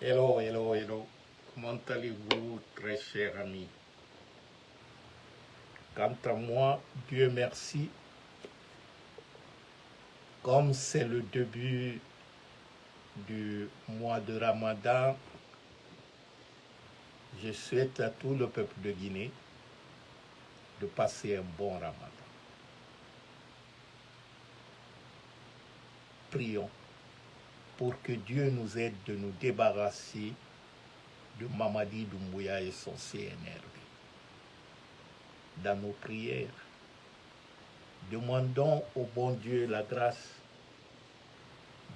Hello, hello, hello. Comment allez-vous, très cher ami? Quant à moi, Dieu merci, comme c'est le début du mois de Ramadan, je souhaite à tout le peuple de Guinée de passer un bon Ramadan. Prions pour que Dieu nous aide de nous débarrasser de Mamadi Doumbouya et son CNRD. Dans nos prières, demandons au bon Dieu la grâce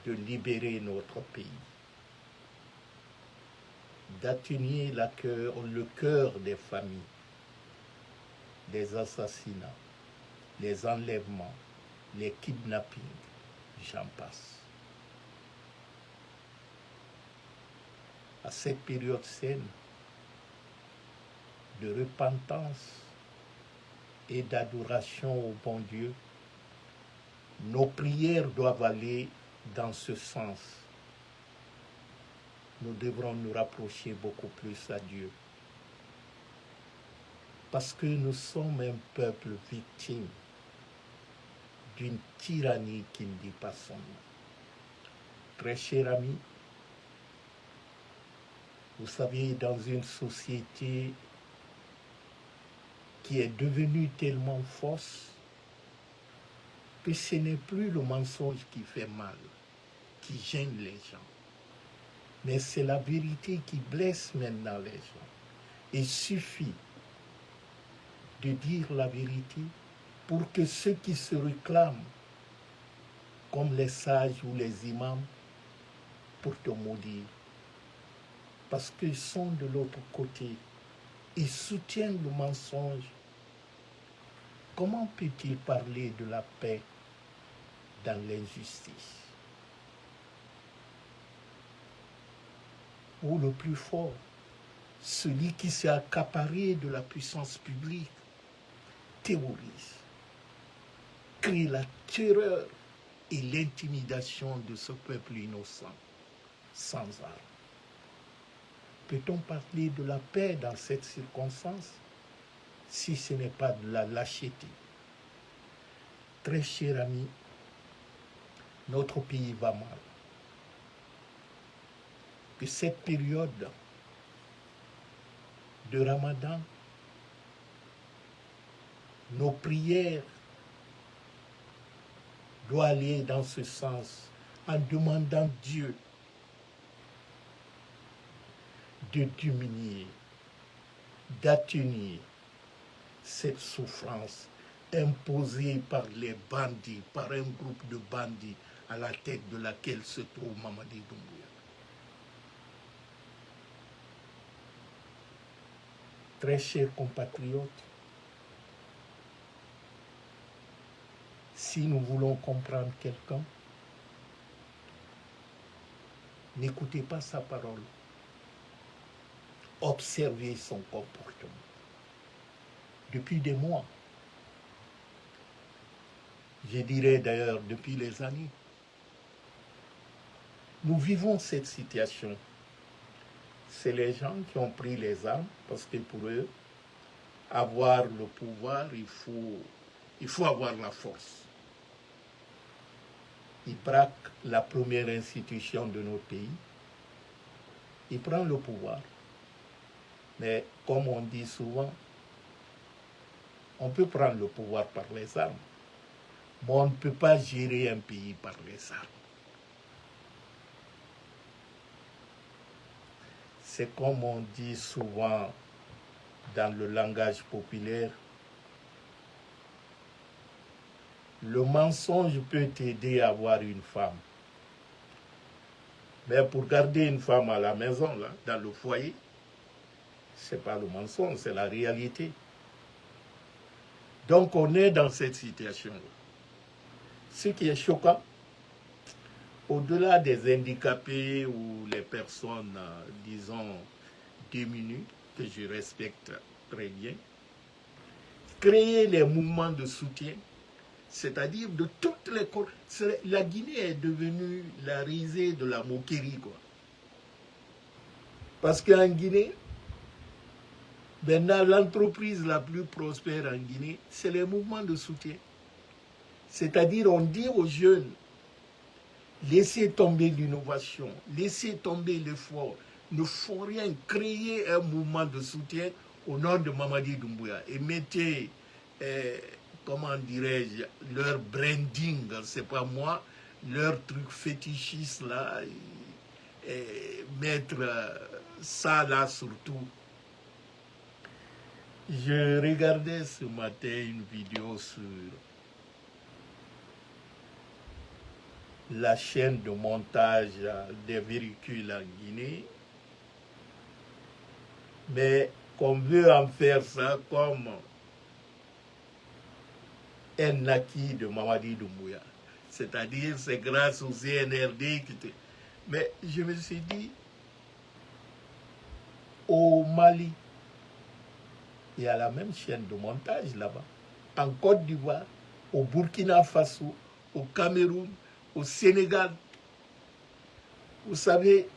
de libérer notre pays, d'atténuer le cœur des familles, des assassinats, les enlèvements, les kidnappings, j'en passe. À cette période saine de repentance et d'adoration au bon Dieu, nos prières doivent aller dans ce sens. Nous devrons nous rapprocher beaucoup plus à Dieu. Parce que nous sommes un peuple victime d'une tyrannie qui ne dit pas son nom. Très cher ami, vous savez, dans une société qui est devenue tellement fausse que ce n'est plus le mensonge qui fait mal, qui gêne les gens, mais c'est la vérité qui blesse maintenant les gens. Il suffit de dire la vérité pour que ceux qui se réclament, comme les sages ou les imams, pour te maudire, parce qu'ils sont de l'autre côté, ils soutiennent le mensonge. Comment peut-il parler de la paix dans l'injustice? Ou le plus fort, celui qui s'est accaparé de la puissance publique, terrorise, crée la terreur et l'intimidation de ce peuple innocent, sans armes. Peut-on parler de la paix dans cette circonstance si ce n'est pas de la lâcheté? Très cher ami, notre pays va mal. Que cette période de Ramadan, nos prières doivent aller dans ce sens en demandant Dieu de diminuer, d'atténuer cette souffrance imposée par les bandits, par un groupe de bandits à la tête de laquelle se trouve Mamadi Doumbouya. Très chers compatriotes, si nous voulons comprendre quelqu'un, n'écoutez pas sa parole, observez son comportement. Depuis des mois, je dirais d'ailleurs depuis les années, nous vivons cette situation. C'est les gens qui ont pris les armes parce que pour eux, avoir le pouvoir, il faut avoir la force. Ils braquent la première institution de notre pays, ils prennent le pouvoir. Mais comme on dit souvent, on peut prendre le pouvoir par les armes, mais on ne peut pas gérer un pays par les armes. C'est comme on dit souvent dans le langage populaire, le mensonge peut t'aider à avoir une femme. Mais pour garder une femme à la maison, là, dans le foyer, ce n'est pas le mensonge, c'est la réalité. Donc on est dans cette situation-là. Ce qui est choquant, au-delà des handicapés ou les personnes, disons, diminuées, que je respecte très bien, créer les mouvements de soutien, c'est-à-dire de toutes les... La Guinée est devenue la risée de la moquerie, quoi. Parce qu'en Guinée, maintenant, l'entreprise la plus prospère en Guinée, c'est les mouvements de soutien. C'est-à-dire, on dit aux jeunes, laissez tomber l'innovation, laissez tomber l'effort, ne faut rien, créer un mouvement de soutien au nom de Mamadi Doumbouya et mettez, comment dirais-je, leur branding, c'est pas moi, leur truc fétichiste là, et mettre ça là surtout. Je regardais ce matin une vidéo sur la chaîne de montage des véhicules en Guinée, mais qu'on veut en faire ça comme un acquis de Mamadi Doumbouya. C'est-à-dire, c'est grâce au CNRD que... Mais je me suis dit, au Mali, il y a la même chaîne de montage là-bas. En Côte d'Ivoire, au Burkina Faso, au Cameroun, au Sénégal. Vous savez,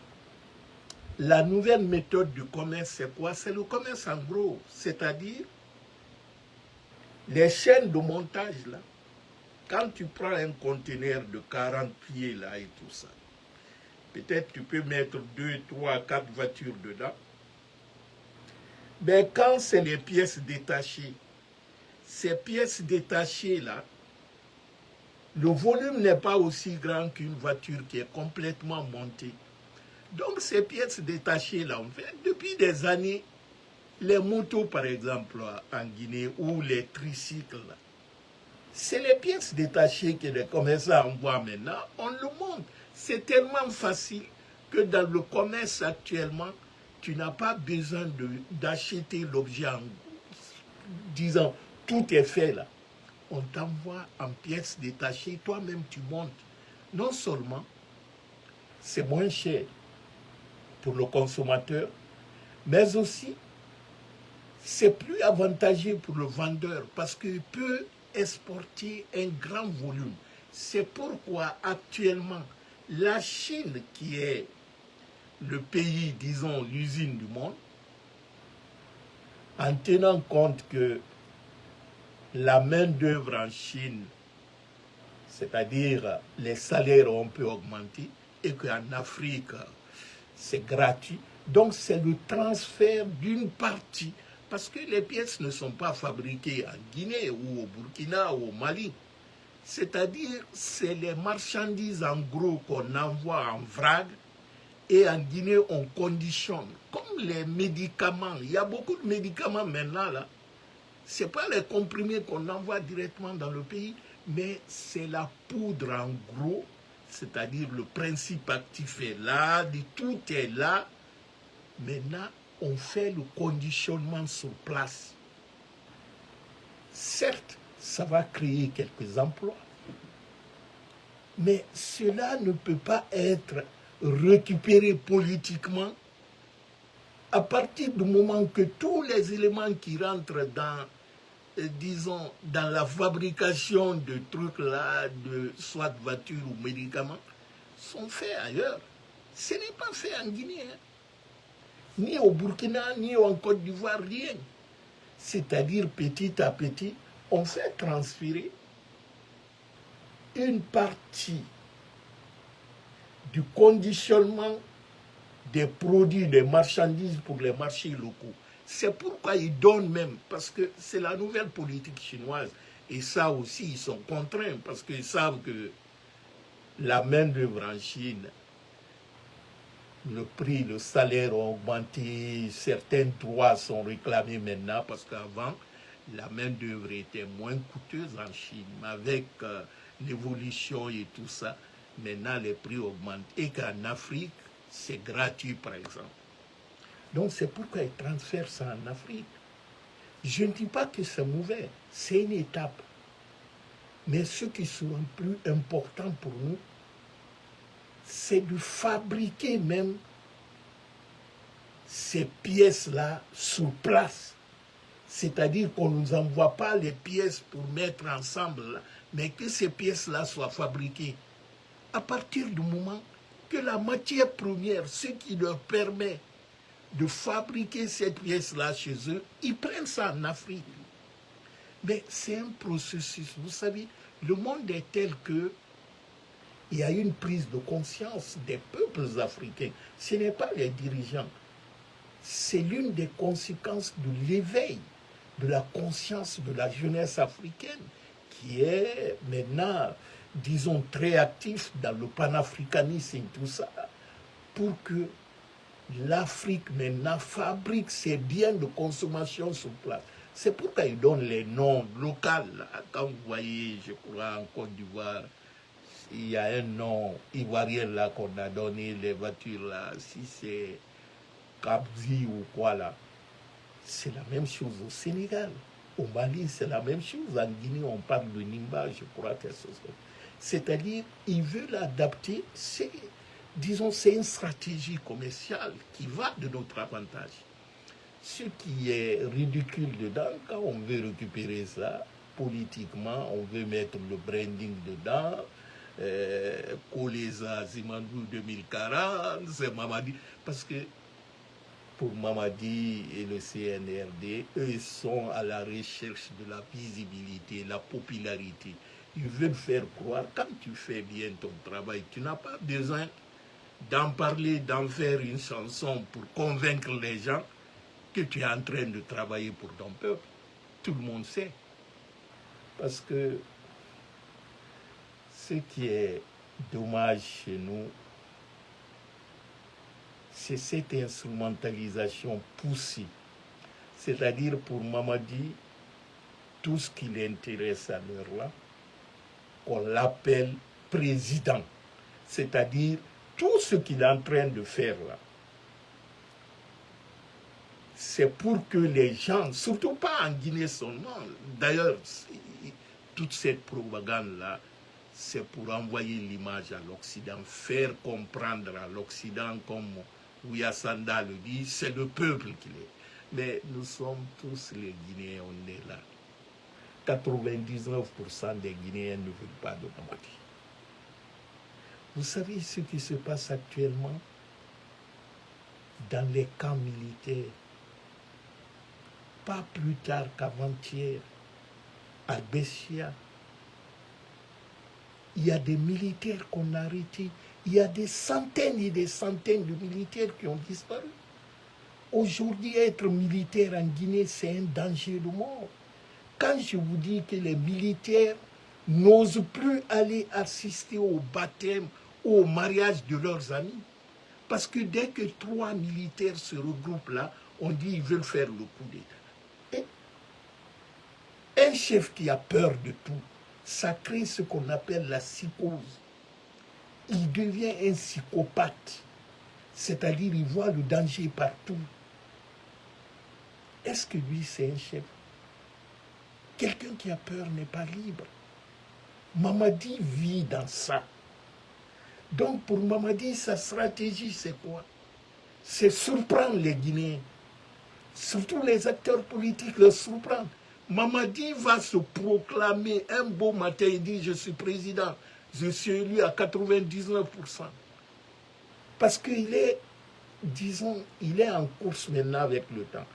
la nouvelle méthode du commerce, c'est quoi? C'est le commerce en gros. C'est-à-dire, les chaînes de montage là, quand tu prends un conteneur de 40 pieds là et tout ça, peut-être tu peux mettre 2, 3, 4 voitures dedans. Mais quand c'est les pièces détachées, ces pièces détachées là, le volume n'est pas aussi grand qu'une voiture qui est complètement montée. Donc ces pièces détachées là, on fait depuis des années, les motos par exemple en Guinée ou les tricycles là, c'est les pièces détachées que les commerçants envoient maintenant, on le montre. C'est tellement facile que dans le commerce actuellement, tu n'as pas besoin d'acheter l'objet en disant tout est fait là. On t'envoie en pièces détachées, toi-même tu montes. Non seulement c'est moins cher pour le consommateur, mais aussi c'est plus avantageux pour le vendeur parce qu'il peut exporter un grand volume. C'est pourquoi actuellement la Chine, qui est le pays, disons, l'usine du monde, en tenant compte que la main-d'œuvre en Chine, c'est-à-dire les salaires ont un peu augmenté, et qu'en Afrique, c'est gratuit. Donc, c'est le transfert d'une partie, parce que les pièces ne sont pas fabriquées en Guinée ou au Burkina ou au Mali. C'est-à-dire, c'est les marchandises en gros qu'on envoie en vrac, et en Guinée, on conditionne. Comme les médicaments, il y a beaucoup de médicaments maintenant, là. Ce n'est pas les comprimés qu'on envoie directement dans le pays, mais c'est la poudre en gros, c'est-à-dire le principe actif est là, tout est là. Maintenant, on fait le conditionnement sur place. Certes, ça va créer quelques emplois, mais cela ne peut pas être récupéré politiquement à partir du moment que tous les éléments qui rentrent dans, disons, dans la fabrication de trucs là, de soit voitures ou médicaments, sont faits ailleurs. Ce n'est pas fait en Guinée, hein. Ni au Burkina, ni en Côte d'Ivoire, rien. C'est-à-dire petit à petit, on fait transférer une partie du conditionnement des produits, des marchandises pour les marchés locaux. C'est pourquoi ils donnent même, parce que c'est la nouvelle politique chinoise. Et ça aussi, ils sont contraints, parce qu'ils savent que la main-d'œuvre en Chine, le prix, le salaire ont augmenté, certains droits sont réclamés maintenant, parce qu'avant, la main-d'œuvre était moins coûteuse en Chine. Mais avec l'évolution et tout ça, maintenant les prix augmentent. Et qu'en Afrique, c'est gratuit, par exemple. Donc c'est pourquoi ils transfèrent ça en Afrique. Je ne dis pas que c'est mauvais, c'est une étape. Mais ce qui sera plus important pour nous, c'est de fabriquer même ces pièces-là sur place. C'est-à-dire qu'on ne nous envoie pas les pièces pour mettre ensemble, là, mais que ces pièces-là soient fabriquées. À partir du moment que la matière première, ce qui leur permet de fabriquer cette pièce-là chez eux, ils prennent ça en Afrique. Mais c'est un processus. Vous savez, le monde est tel que il y a une prise de conscience des peuples africains. Ce n'est pas les dirigeants. C'est l'une des conséquences de l'éveil de la conscience de la jeunesse africaine qui est maintenant, disons, très actif dans le panafricanisme et tout ça, pour que l'Afrique maintenant fabrique ses biens de consommation sur place. C'est pourquoi ils donnent les noms locaux. Quand vous voyez, je crois, en Côte d'Ivoire, il y a un nom ivoirien là qu'on a donné, les voitures là, si c'est Kabzi ou quoi là, c'est la même chose au Sénégal. Au Mali, c'est la même chose. En Guinée, on parle de Nimba, je crois que c'est-à-dire, ils veulent adapter, disons, c'est une stratégie commerciale qui va de notre avantage. Ce qui est ridicule dedans, quand on veut récupérer ça, politiquement, on veut mettre le branding dedans, coller ça à Zimandou 2040, c'est Mamadi. Parce que pour Mamadi et le CNRD, eux, ils sont à la recherche de la visibilité, la popularité. Ils veulent faire croire, quand tu fais bien ton travail, tu n'as pas besoin d'en parler, d'en faire une chanson pour convaincre les gens que tu es en train de travailler pour ton peuple. Tout le monde sait. Parce que ce qui est dommage chez nous, c'est cette instrumentalisation poussée. C'est-à-dire pour Mamadi, tout ce qui l'intéresse à l'heure là, qu'on l'appelle président. C'est-à-dire tout ce qu'il est en train de faire là, c'est pour que les gens, surtout pas en Guinée seulement, d'ailleurs, toute cette propagande-là, c'est pour envoyer l'image à l'Occident, faire comprendre à l'Occident, comme Ouyassanda le dit, c'est le peuple qui l'est. Mais nous sommes tous les Guinéens, on est là. 99% des Guinéens ne veulent pas de Mamadi. Vous savez ce qui se passe actuellement dans les camps militaires? Pas plus tard qu'avant-hier, à Bessia, il y a des militaires qu'on a arrêtés. Il y a des centaines et des centaines de militaires qui ont disparu. Aujourd'hui, être militaire en Guinée, c'est un danger de mort. Quand je vous dis que les militaires n'osent plus aller assister au baptême ou au mariage de leurs amis, parce que dès que 3 militaires se regroupent là, on dit qu'ils veulent faire le coup d'État. Un chef qui a peur de tout, ça crée ce qu'on appelle la psychose. Il devient un psychopathe, c'est-à-dire il voit le danger partout. Est-ce que lui, c'est un chef? Quelqu'un qui a peur n'est pas libre. Mamadi vit dans ça. Donc pour Mamadi, sa stratégie, c'est quoi? C'est surprendre les Guinéens. Surtout les acteurs politiques, les surprendre. Mamadi va se proclamer un beau matin, il dit « Je suis président, je suis élu à 99%. » Parce qu'il est, disons, il est en course maintenant avec le temps.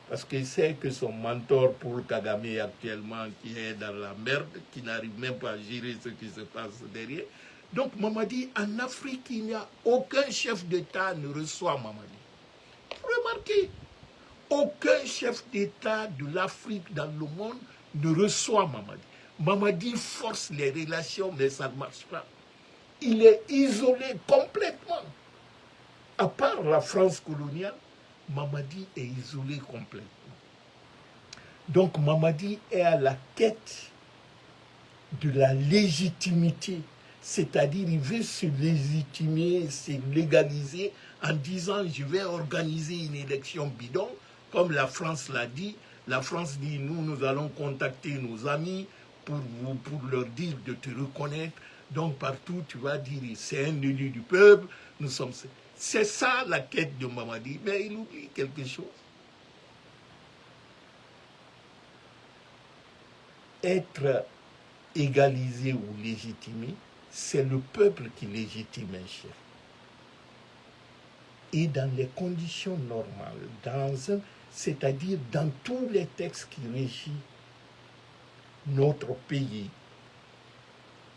Parce qu'il sait que son mentor Paul Kagame actuellement, qui est dans la merde, qui n'arrive même pas à gérer ce qui se passe derrière. Donc Mamadi, en Afrique, il n'y a aucun chef d'État ne reçoit Mamadi. Remarquez, aucun chef d'État de l'Afrique dans le monde ne reçoit Mamadi. Mamadi force les relations, mais ça ne marche pas. Il est isolé complètement. À part la France coloniale, Mamadi est isolé complètement. Donc Mamadi est à la quête de la légitimité. C'est-à-dire, il veut se légitimer, se légaliser en disant « je vais organiser une élection bidon ». Comme la France l'a dit, la France dit « nous allons contacter nos amis pour leur dire de te reconnaître ». Donc partout, tu vas dire « c'est un élu du peuple, nous sommes... » C'est ça la quête de Mamadi. Mais il oublie quelque chose. Être égalisé ou légitimé, c'est le peuple qui légitime un chef. et dans les conditions normales, c'est-à-dire dans tous les textes qui régissent notre pays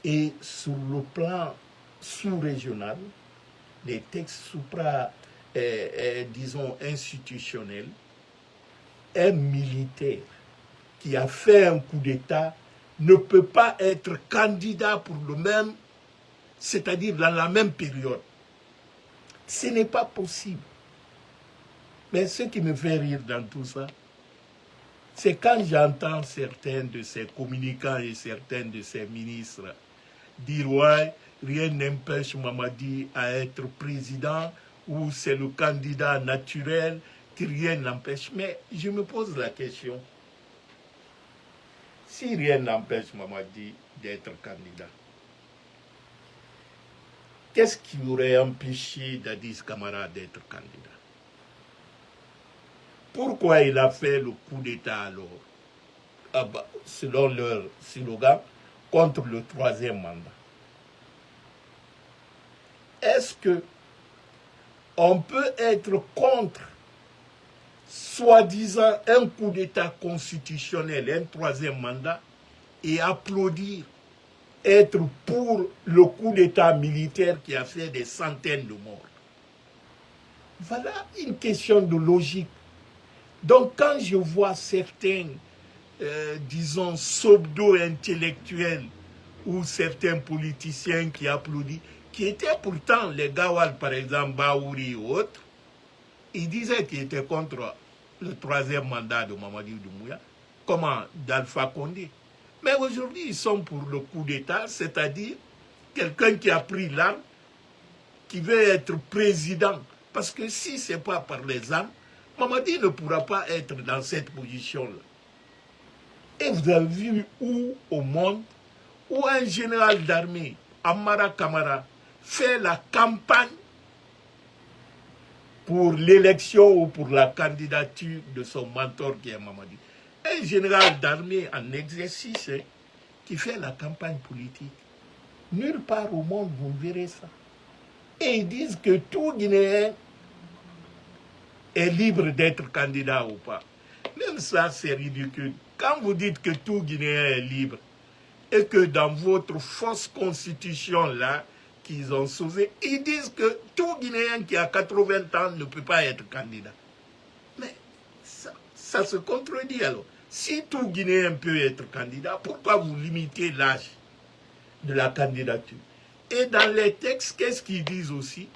et sur le plan sous-régional, les textes disons, institutionnels, un militaire qui a fait un coup d'État ne peut pas être candidat pour le même, c'est-à-dire dans la même période. Ce n'est pas possible. Mais ce qui me fait rire dans tout ça, c'est quand j'entends certains de ces communicants et certains de ces ministres dire « ouais, rien n'empêche Mamadi à être président » ou « c'est le candidat naturel » que rien n'empêche. Mais je me pose la question, si rien n'empêche Mamadi d'être candidat, qu'est-ce qui aurait empêché Dadis Camara d'être candidat? Pourquoi il a fait le coup d'État alors, selon leur slogan, contre le troisième mandat? Est-ce que on peut être contre, soi-disant, un coup d'État constitutionnel, un troisième mandat, et applaudir, être pour le coup d'État militaire qui a fait des centaines de morts? Voilà une question de logique. Donc quand je vois certains, disons, pseudo-intellectuels ou certains politiciens qui applaudissent, qui étaient pourtant les Gawal, par exemple, Baouri ou autres, ils disaient qu'ils étaient contre le troisième mandat de Mamadi Doumbouya, comment d'Alpha Condé. Mais aujourd'hui, ils sont pour le coup d'État, c'est-à-dire quelqu'un qui a pris l'arme, qui veut être président. Parce que si ce n'est pas par les armes, Mamadi ne pourra pas être dans cette position-là. Et vous avez vu où au monde, où un général d'armée, Amara Kamara, fait la campagne pour l'élection ou pour la candidature de son mentor qui est Mamadi. Un général d'armée en exercice qui fait la campagne politique. Nulle part au monde vous verrez ça. Et ils disent que tout Guinéen est libre d'être candidat ou pas. Même ça, c'est ridicule. Quand vous dites que tout Guinéen est libre, et que dans votre fausse constitution là, qu'ils ont sauvée, ils disent que tout Guinéen qui a 80 ans ne peut pas être candidat. Mais ça se contredit alors. Si tout Guinéen peut être candidat, pourquoi vous limitez l'âge de la candidature? Et dans les textes, qu'est-ce qu'ils disent aussi?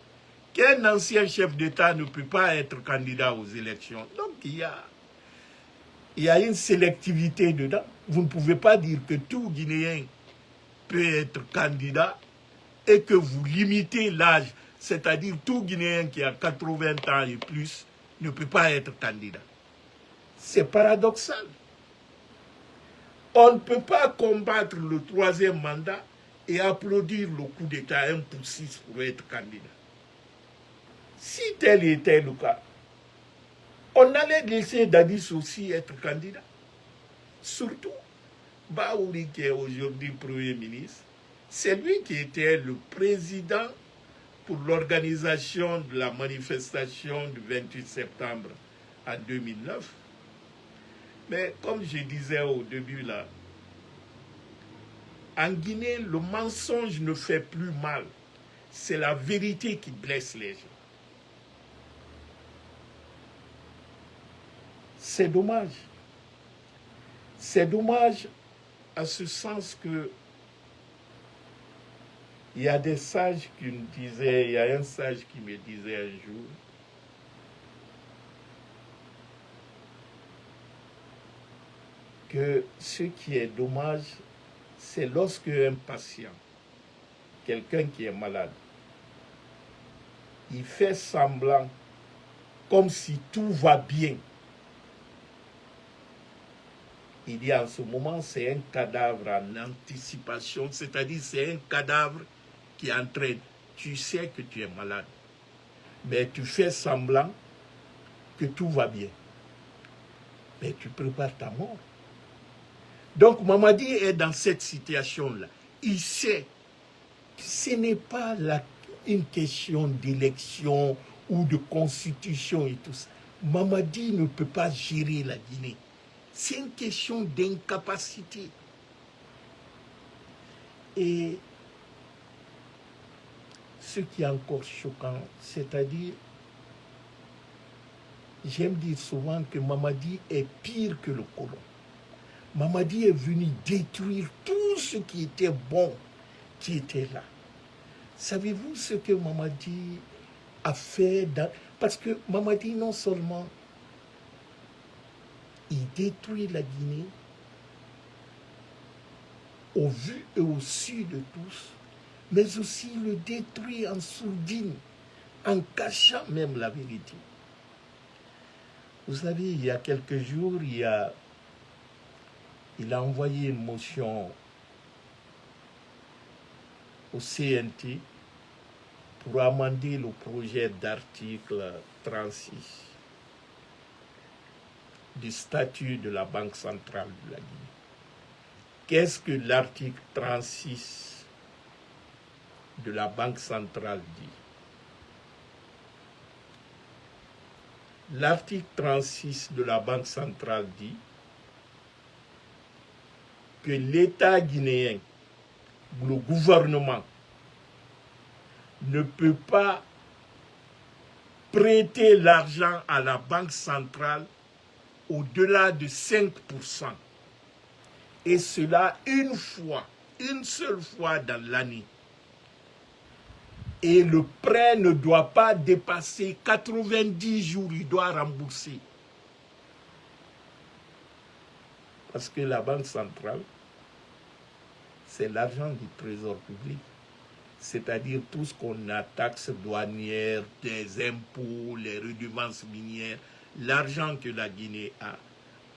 Qu'un ancien chef d'État ne peut pas être candidat aux élections. Donc il y a une sélectivité dedans. Vous ne pouvez pas dire que tout Guinéen peut être candidat et que vous limitez l'âge, c'est-à-dire tout Guinéen qui a 80 ans et plus ne peut pas être candidat. C'est paradoxal. On ne peut pas combattre le troisième mandat et applaudir le coup d'État 1 pour 6 pour être candidat. Si tel était le cas, on allait laisser Dadis aussi être candidat. Surtout, Baouri, qui est aujourd'hui Premier ministre, c'est lui qui était le président pour l'organisation de la manifestation du 28 septembre en 2009. Mais comme je disais au début là, en Guinée, le mensonge ne fait plus mal. C'est la vérité qui blesse les gens. C'est dommage. C'est dommage à ce sens que il y a des sages qui me disaient, il y a un sage qui me disait un jour, que ce qui est dommage, c'est lorsque un patient, quelqu'un qui est malade, il fait semblant comme si tout va bien. Il dit en ce moment, c'est un cadavre en anticipation, c'est-à-dire c'est un cadavre qui entraîne. Tu sais que tu es malade, mais tu fais semblant que tout va bien. Mais tu prépares ta mort. Donc Mamadi est dans cette situation-là. Il sait que ce n'est pas une question d'élection ou de constitution et tout ça. Mamadi ne peut pas gérer la Guinée. C'est une question d'incapacité. Et ce qui est encore choquant, c'est-à-dire, j'aime dire souvent que Mamadi est pire que le colon. Mamadi est venu détruire tout ce qui était bon, qui était là. Savez-vous ce que Mamadi a fait Parce que Mamadi, non seulement il détruit la Guinée, au vu et au su de tous, mais aussi il le détruit en sourdine, en cachant même la vérité. Vous savez, il y a quelques jours, il a envoyé une motion au CNT pour amender le projet d'article 36 du statut de la Banque centrale de la Guinée. Qu'est-ce que l'article 36 de la Banque centrale dit? L'article 36 de la Banque centrale dit que l'État guinéen, le gouvernement, ne peut pas prêter l'argent à la Banque centrale au-delà de 5%. Et cela une seule fois dans l'année. Et le prêt ne doit pas dépasser 90 jours, il doit rembourser. Parce que la Banque centrale, c'est l'argent du trésor public. C'est-à-dire tout ce qu'on a, taxes douanières, des impôts, les redevances minières, l'argent que la Guinée a,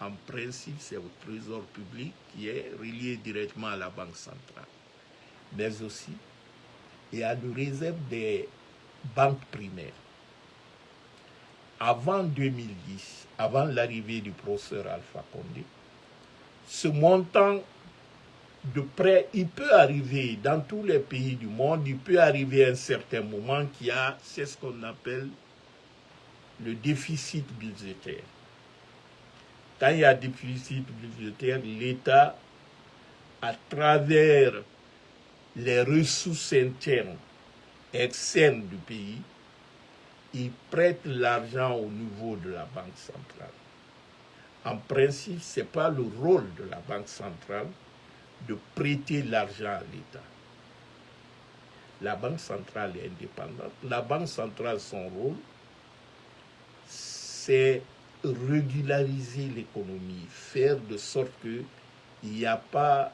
en principe, c'est au trésor public qui est relié directement à la Banque centrale. Mais aussi, il y a le réserve des banques primaires. Avant 2010, avant l'arrivée du professeur Alpha Condé, ce montant de prêt, il peut arriver dans tous les pays du monde, il peut arriver à un certain moment c'est ce qu'on appelle le déficit budgétaire. Quand il y a déficit budgétaire, l'État, à travers les ressources internes, externes du pays, il prête l'argent au niveau de la Banque centrale. En principe, ce n'est pas le rôle de la Banque centrale de prêter l'argent à l'État. La Banque centrale est indépendante. La Banque centrale, son rôle, c'est régulariser l'économie, faire de sorte qu'il n'y a pas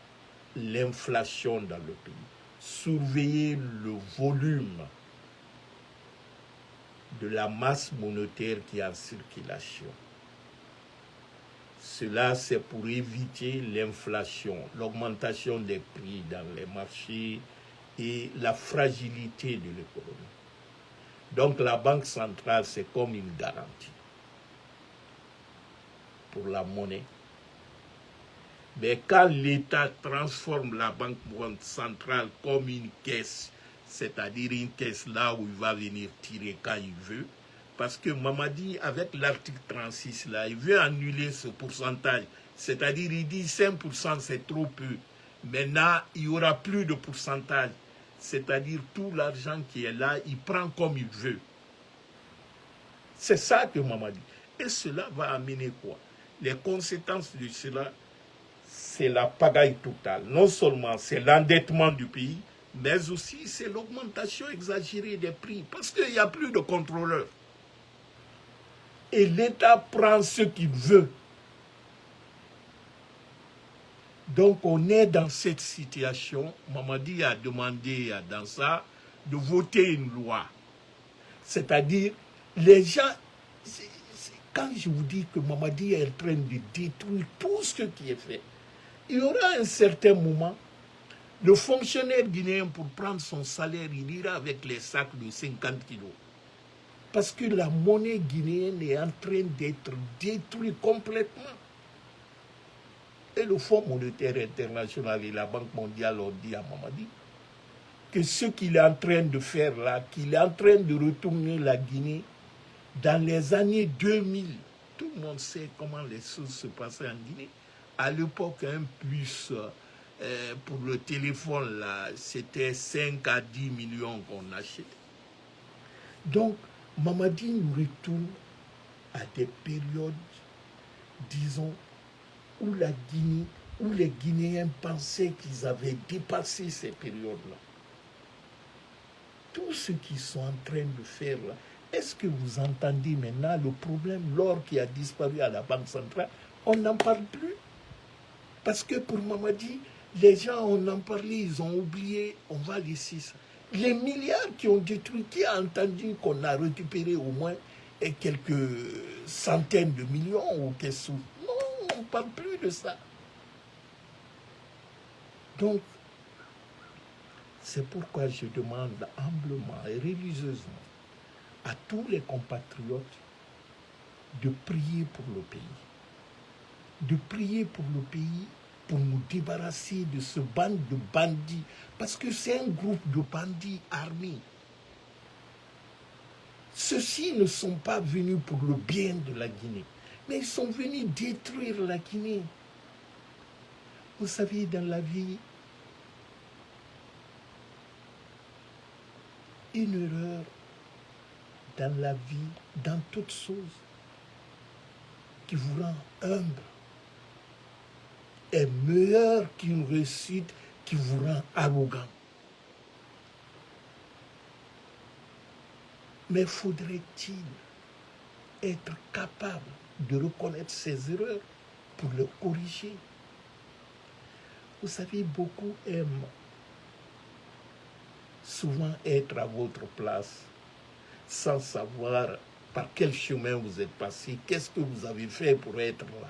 l'inflation dans le pays, surveiller le volume de la masse monétaire qui est en circulation. Cela, c'est pour éviter l'inflation, l'augmentation des prix dans les marchés et la fragilité de l'économie. Donc la Banque centrale, c'est comme une garantie pour la monnaie. Mais quand l'État transforme la Banque centrale comme une caisse, c'est-à-dire une caisse là où il va venir tirer quand il veut, parce que Mamadi, avec l'article 36 là, il veut annuler ce pourcentage. C'est-à-dire, il dit 5% c'est trop peu. Maintenant, il n'y aura plus de pourcentage. C'est-à-dire, tout l'argent qui est là, il prend comme il veut. C'est ça que Mamadi. Et cela va amener quoi? Les conséquences de cela, c'est la pagaille totale. Non seulement c'est l'endettement du pays, mais aussi c'est l'augmentation exagérée des prix. Parce qu'il n'y a plus de contrôleurs. Et l'État prend ce qu'il veut. Donc on est dans cette situation. Mamadi a demandé à Dansa de voter une loi. C'est-à-dire, les gens, quand je vous dis que Mamadi est en train de détruire tout ce qui est fait, il y aura un certain moment, le fonctionnaire guinéen, pour prendre son salaire, il ira avec les sacs de 50 kilos. Parce que la monnaie guinéenne est en train d'être détruite complètement. Et le Fonds monétaire international et la Banque mondiale ont dit à Mamadi que ce qu'il est en train de faire là, qu'il est en train de retourner la Guinée dans les années 2000. Tout le monde sait comment les choses se passaient en Guinée. À l'époque, un puce pour le téléphone, là, c'était 5 à 10 millions qu'on achetait. Donc, Mamadi nous retourne à des périodes, disons, où la Guinée, où les Guinéens pensaient qu'ils avaient dépassé ces périodes-là. Tout ce qu'ils sont en train de faire là, est-ce que vous entendez maintenant le problème, l'or qui a disparu à la Banque centrale, on n'en parle plus. Parce que pour Mamadi, les gens, on en parlait, ils ont oublié, on va laisser ça. Les milliards qui ont détruit, qui a entendu qu'on a récupéré au moins quelques centaines de millions ou quelque chose? Non, on ne parle plus de ça. Donc, c'est pourquoi je demande humblement et religieusement à tous les compatriotes de prier pour le pays. De prier pour le pays, pour nous débarrasser de ce bande de bandits. Parce que c'est un groupe de bandits armés. Ceux-ci ne sont pas venus pour le bien de la Guinée, mais ils sont venus détruire la Guinée. Vous savez, dans la vie, une erreur dans la vie, dans toutes choses, qui vous rend humble, est meilleure qu'une réussite qui vous rend arrogant. Mais faudrait-il être capable de reconnaître ses erreurs pour les corriger? Vous savez, beaucoup aiment souvent être à votre place sans savoir par quel chemin vous êtes passé, qu'est-ce que vous avez fait pour être là.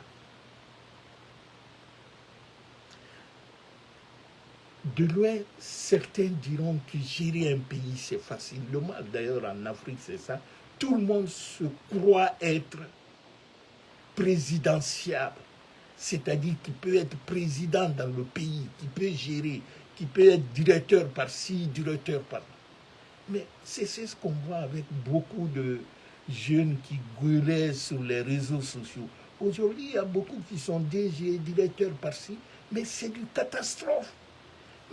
De loin, certains diront que gérer un pays, c'est facile. Le mal, d'ailleurs, en Afrique, c'est ça. Tout le monde se croit être présidentiable. C'est-à-dire qu'il peut être président dans le pays, qu'il peut gérer, qu'il peut être directeur par-ci, directeur par-là. Mais c'est ce qu'on voit avec beaucoup de jeunes qui gueulaient sur les réseaux sociaux. Aujourd'hui, il y a beaucoup qui sont DG, directeurs par-ci, mais c'est une catastrophe.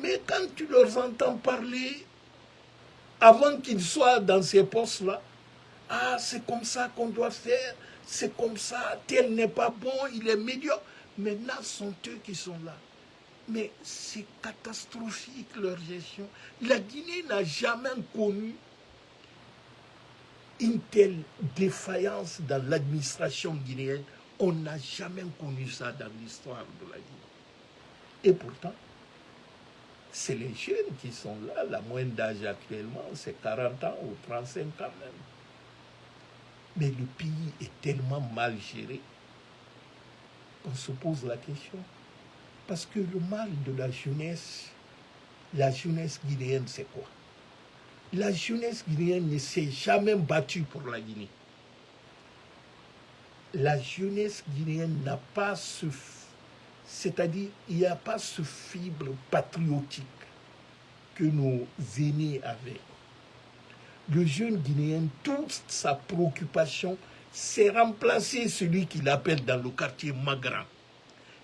Mais quand tu leur entends parler, avant qu'ils soient dans ces postes-là, ah, c'est comme ça qu'on doit faire, c'est comme ça, tel n'est pas bon, il est médiocre. Maintenant, ce sont eux qui sont là. Mais c'est catastrophique leur gestion. La Guinée n'a jamais connu une telle défaillance dans l'administration guinéenne. On n'a jamais connu ça dans l'histoire de la Guinée. Et pourtant, c'est les jeunes qui sont là. La moyenne d'âge actuellement, c'est 40 ans ou 35 ans même. Mais le pays est tellement mal géré qu'on se pose la question. Parce que le mal de la jeunesse guinéenne, c'est quoi? La jeunesse guinéenne ne s'est jamais battue pour la Guinée. La jeunesse guinéenne n'a pas ce... C'est-à-dire, il n'y a pas ce fibre patriotique que nos aînés avaient. Le jeune Guinéen, toute sa préoccupation, c'est remplacer celui qu'il appelle dans le quartier Magran.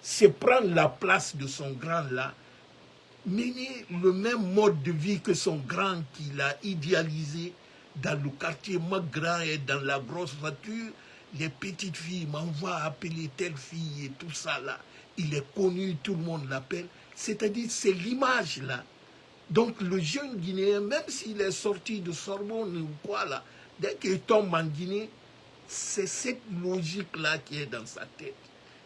C'est prendre la place de son grand là, mener le même mode de vie que son grand qu'il a idéalisé dans le quartier Magran et dans la grosse voiture. Les petites filles m'envoient appeler telle fille et tout ça là. Il est connu, tout le monde l'appelle. C'est-à-dire, c'est l'image là. Donc le jeune Guinéen, même s'il est sorti de Sorbonne ou quoi là, dès qu'il tombe en Guinée, c'est cette logique-là qui est dans sa tête.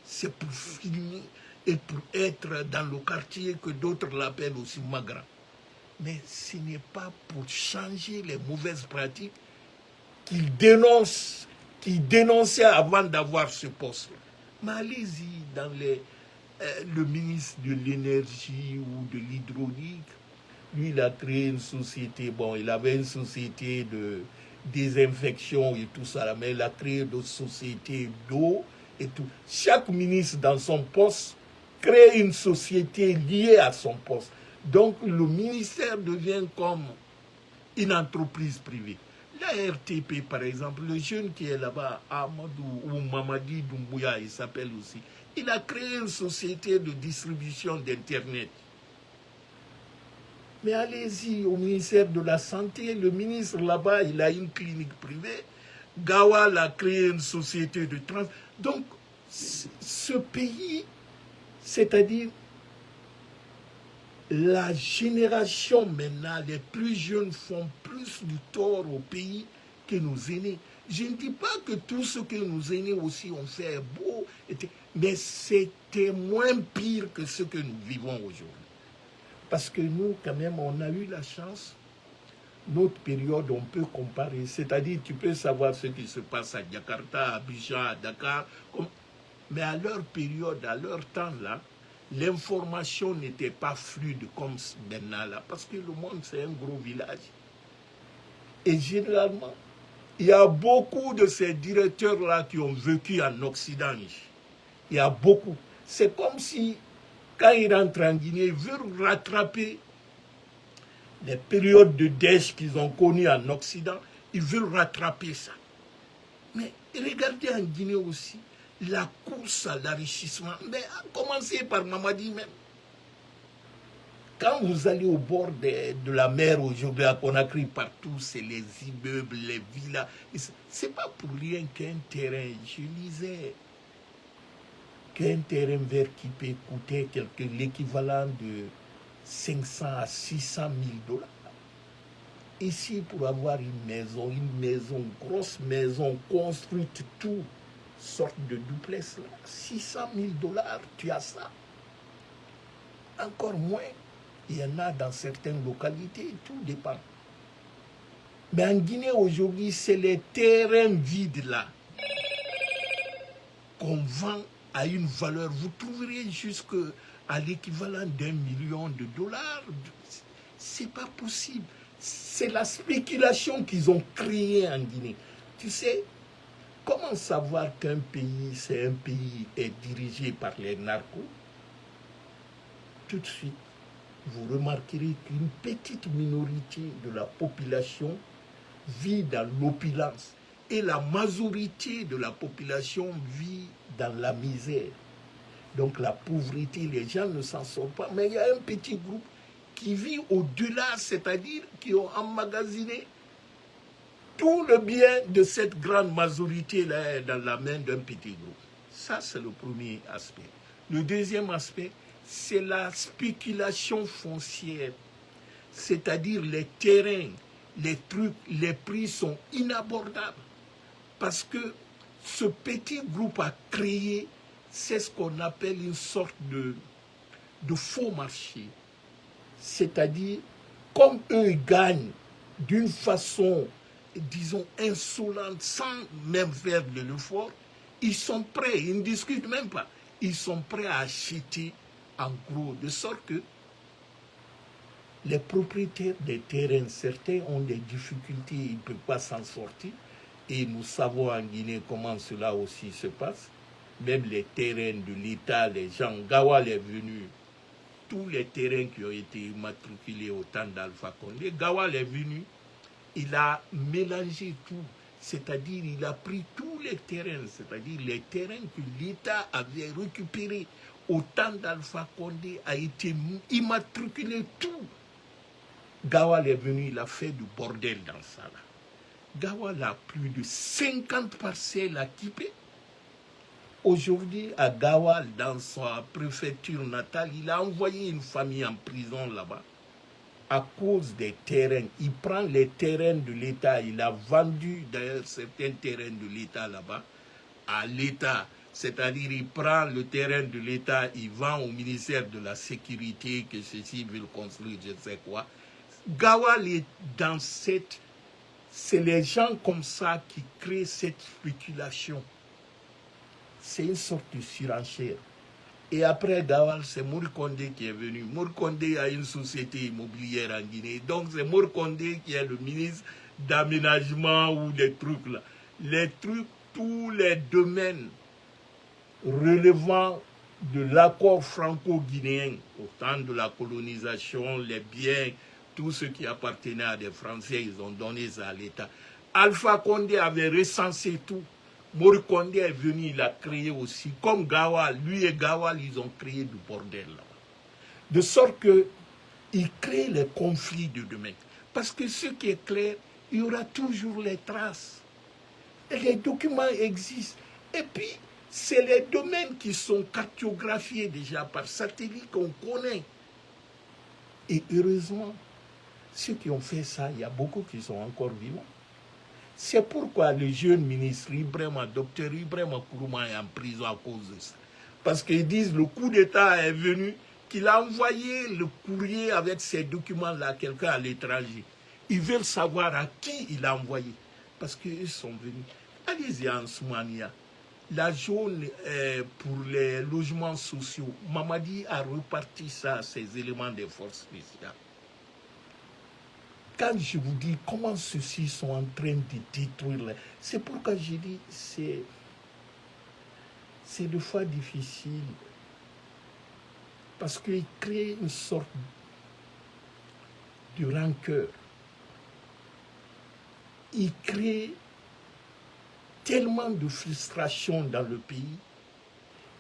C'est pour filmer et pour être dans le quartier que d'autres l'appellent aussi Magran. Mais ce n'est pas pour changer les mauvaises pratiques qu'il dénonçait avant d'avoir ce poste-là. Mais allez-y dans le ministre de l'énergie ou de l'hydraulique. Lui, il a créé une société, bon, il avait une société de désinfection et tout ça, mais il a créé d'autres sociétés d'eau et tout. Chaque ministre dans son poste crée une société liée à son poste. Donc le ministère devient comme une entreprise privée. La RTP, par exemple, le jeune qui est là-bas, Amadou ou Mamadi Doumbouya, il s'appelle aussi, il a créé une société de distribution d'Internet. Mais allez-y au ministère de la Santé, le ministre là-bas, il a une clinique privée. Gawal a créé une société de trans. Donc, ce pays, c'est-à-dire la génération maintenant, les plus jeunes font plus du tort au pays que nos aînés. Je ne dis pas que tout ce que nos aînés aussi ont fait est beau, mais c'était moins pire que ce que nous vivons aujourd'hui. Parce que nous, quand même, on a eu la chance, notre période, on peut comparer. C'est-à-dire, tu peux savoir ce qui se passe à Jakarta, à Abidjan, à Dakar. Mais à leur période, à leur temps, là, l'information n'était pas fluide comme maintenant, là. Parce que le monde, c'est un gros village. Et généralement, il y a beaucoup de ces directeurs-là qui ont vécu en Occident. Il y a beaucoup. C'est comme si, quand ils rentrent en Guinée, ils veulent rattraper les périodes de dèche qu'ils ont connues en Occident. Ils veulent rattraper ça. Mais regardez en Guinée aussi, la course à l'enrichissement, mais à commencer par Mamadi même. Quand vous allez au bord de la mer aujourd'hui à Conakry, partout, c'est les immeubles, les villas. C'est pas pour rien qu'un terrain, je lisais, qu'un terrain vert qui peut coûter l'équivalent de 500 à 600 000 $. Ici, pour avoir une grosse maison construite, tout, sorte de duplex, là, 600 000 $, tu as ça. Encore moins, il y en a dans certaines localités, tout dépend. Mais en Guinée, aujourd'hui, c'est les terrains vides, là, qu'on vend à une valeur. Vous trouverez jusqu'à l'équivalent d'1 million de $. C'est pas possible. C'est la spéculation qu'ils ont créée en Guinée. Tu sais, comment savoir qu'un pays, c'est un pays est dirigé par les narcos? Tout de suite, vous remarquerez qu'une petite minorité de la population vit dans l'opulence et la majorité de la population vit dans la misère. Donc la pauvreté, les gens ne s'en sortent pas. Mais il y a un petit groupe qui vit au-delà, c'est-à-dire qui ont emmagasiné tout le bien de cette grande majorité-là dans la main d'un petit groupe. Ça, c'est le premier aspect. Le deuxième aspect, c'est la spéculation foncière. C'est-à-dire les terrains, les trucs, les prix sont inabordables. Parce que ce petit groupe a créé, c'est ce qu'on appelle une sorte de faux marché. C'est-à-dire, comme eux gagnent d'une façon, disons, insolente, sans même faire de l'effort, ils sont prêts, ils ne discutent même pas, ils sont prêts à acheter en gros, de sorte que les propriétaires des terrains, certains ont des difficultés, ils ne peuvent pas s'en sortir, et nous savons en Guinée comment cela aussi se passe, même les terrains de l'État, les gens, Gawal est venu, tous les terrains qui ont été immatriculés au temps d'Alpha Condé, Gawal est venu, il a mélangé tout, c'est-à-dire il a pris tous les terrains, c'est-à-dire les terrains que l'État avait récupérés au temps d'Alpha Condé, a été immatriculé tout. Gawal est venu, il a fait du bordel dans ça. Là. Gawal a plus de 50 parcelles à quitter. Aujourd'hui, à Gawal, dans sa préfecture natale, il a envoyé une famille en prison là-bas à cause des terrains. Il prend les terrains de l'État, il a vendu d'ailleurs certains terrains de l'État là-bas à l'État. C'est-à-dire, il prend le terrain de l'État, il vend au ministère de la Sécurité que ceux-ci veulent construire, je ne sais quoi. Gawal est dans cette... C'est les gens comme ça qui créent cette spéculation. C'est une sorte de surenchère. Et après Gawal, c'est Mourkondé qui est venu. Mourkondé a une société immobilière en Guinée. Donc c'est Mourkondé qui est le ministre d'aménagement ou des trucs là. Les trucs, tous les domaines relevant de l'accord franco-guinéen, au temps de la colonisation, les biens, tout ce qui appartenait à des Français, ils ont donné ça à l'État. Alpha Condé avait recensé tout. Mori Condé est venu, il a créé aussi, comme Gawal, lui et Gawal, ils ont créé du bordel là. De sorte qu'ils créent les conflits de demain. Parce que ce qui est clair, il y aura toujours les traces. Et les documents existent. Et puis, c'est les domaines qui sont cartographiés déjà par satellite qu'on connaît. Et heureusement, ceux qui ont fait ça, il y a beaucoup qui sont encore vivants. C'est pourquoi le jeune ministre Ibrahima, docteur Ibrahima Kourouma est en prison à cause de ça. Parce qu'ils disent que le coup d'État est venu, qu'il a envoyé le courrier avec ces documents-là à quelqu'un à l'étranger. Ils veulent savoir à qui il a envoyé. Parce qu'ils sont venus. Allez-y en Soumania. La zone pour les logements sociaux, Mamadi a reparti ça, ces éléments des forces spéciales. Quand je vous dis comment ceux-ci sont en train de détruire, c'est pourquoi je dis c'est des fois difficile. Parce qu'ils créent une sorte de rancœur. Ils créent tellement de frustration dans le pays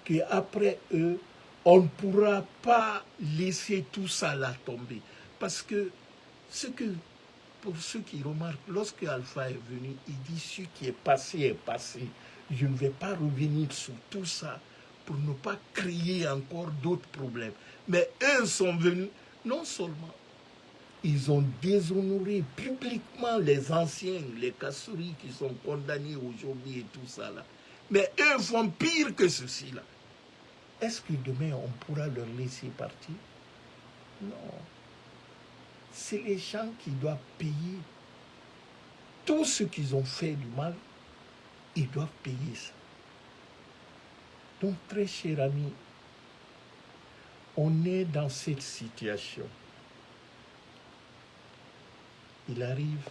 qu'après eux, on ne pourra pas laisser tout ça là tomber. Parce que, pour ceux qui remarquent, lorsque Alpha est venu, il dit ce qui est passé est passé. Je ne vais pas revenir sur tout ça pour ne pas créer encore d'autres problèmes. Mais eux sont venus, non seulement ils ont déshonoré publiquement les anciens, les Kassouri qui sont condamnés aujourd'hui et tout ça là. Mais eux font pire que ceci là. Est-ce que demain on pourra leur laisser partir? Non. C'est les gens qui doivent payer. Tout ce qu'ils ont fait du mal, ils doivent payer ça. Donc, très cher ami, on est dans cette situation. Il arrive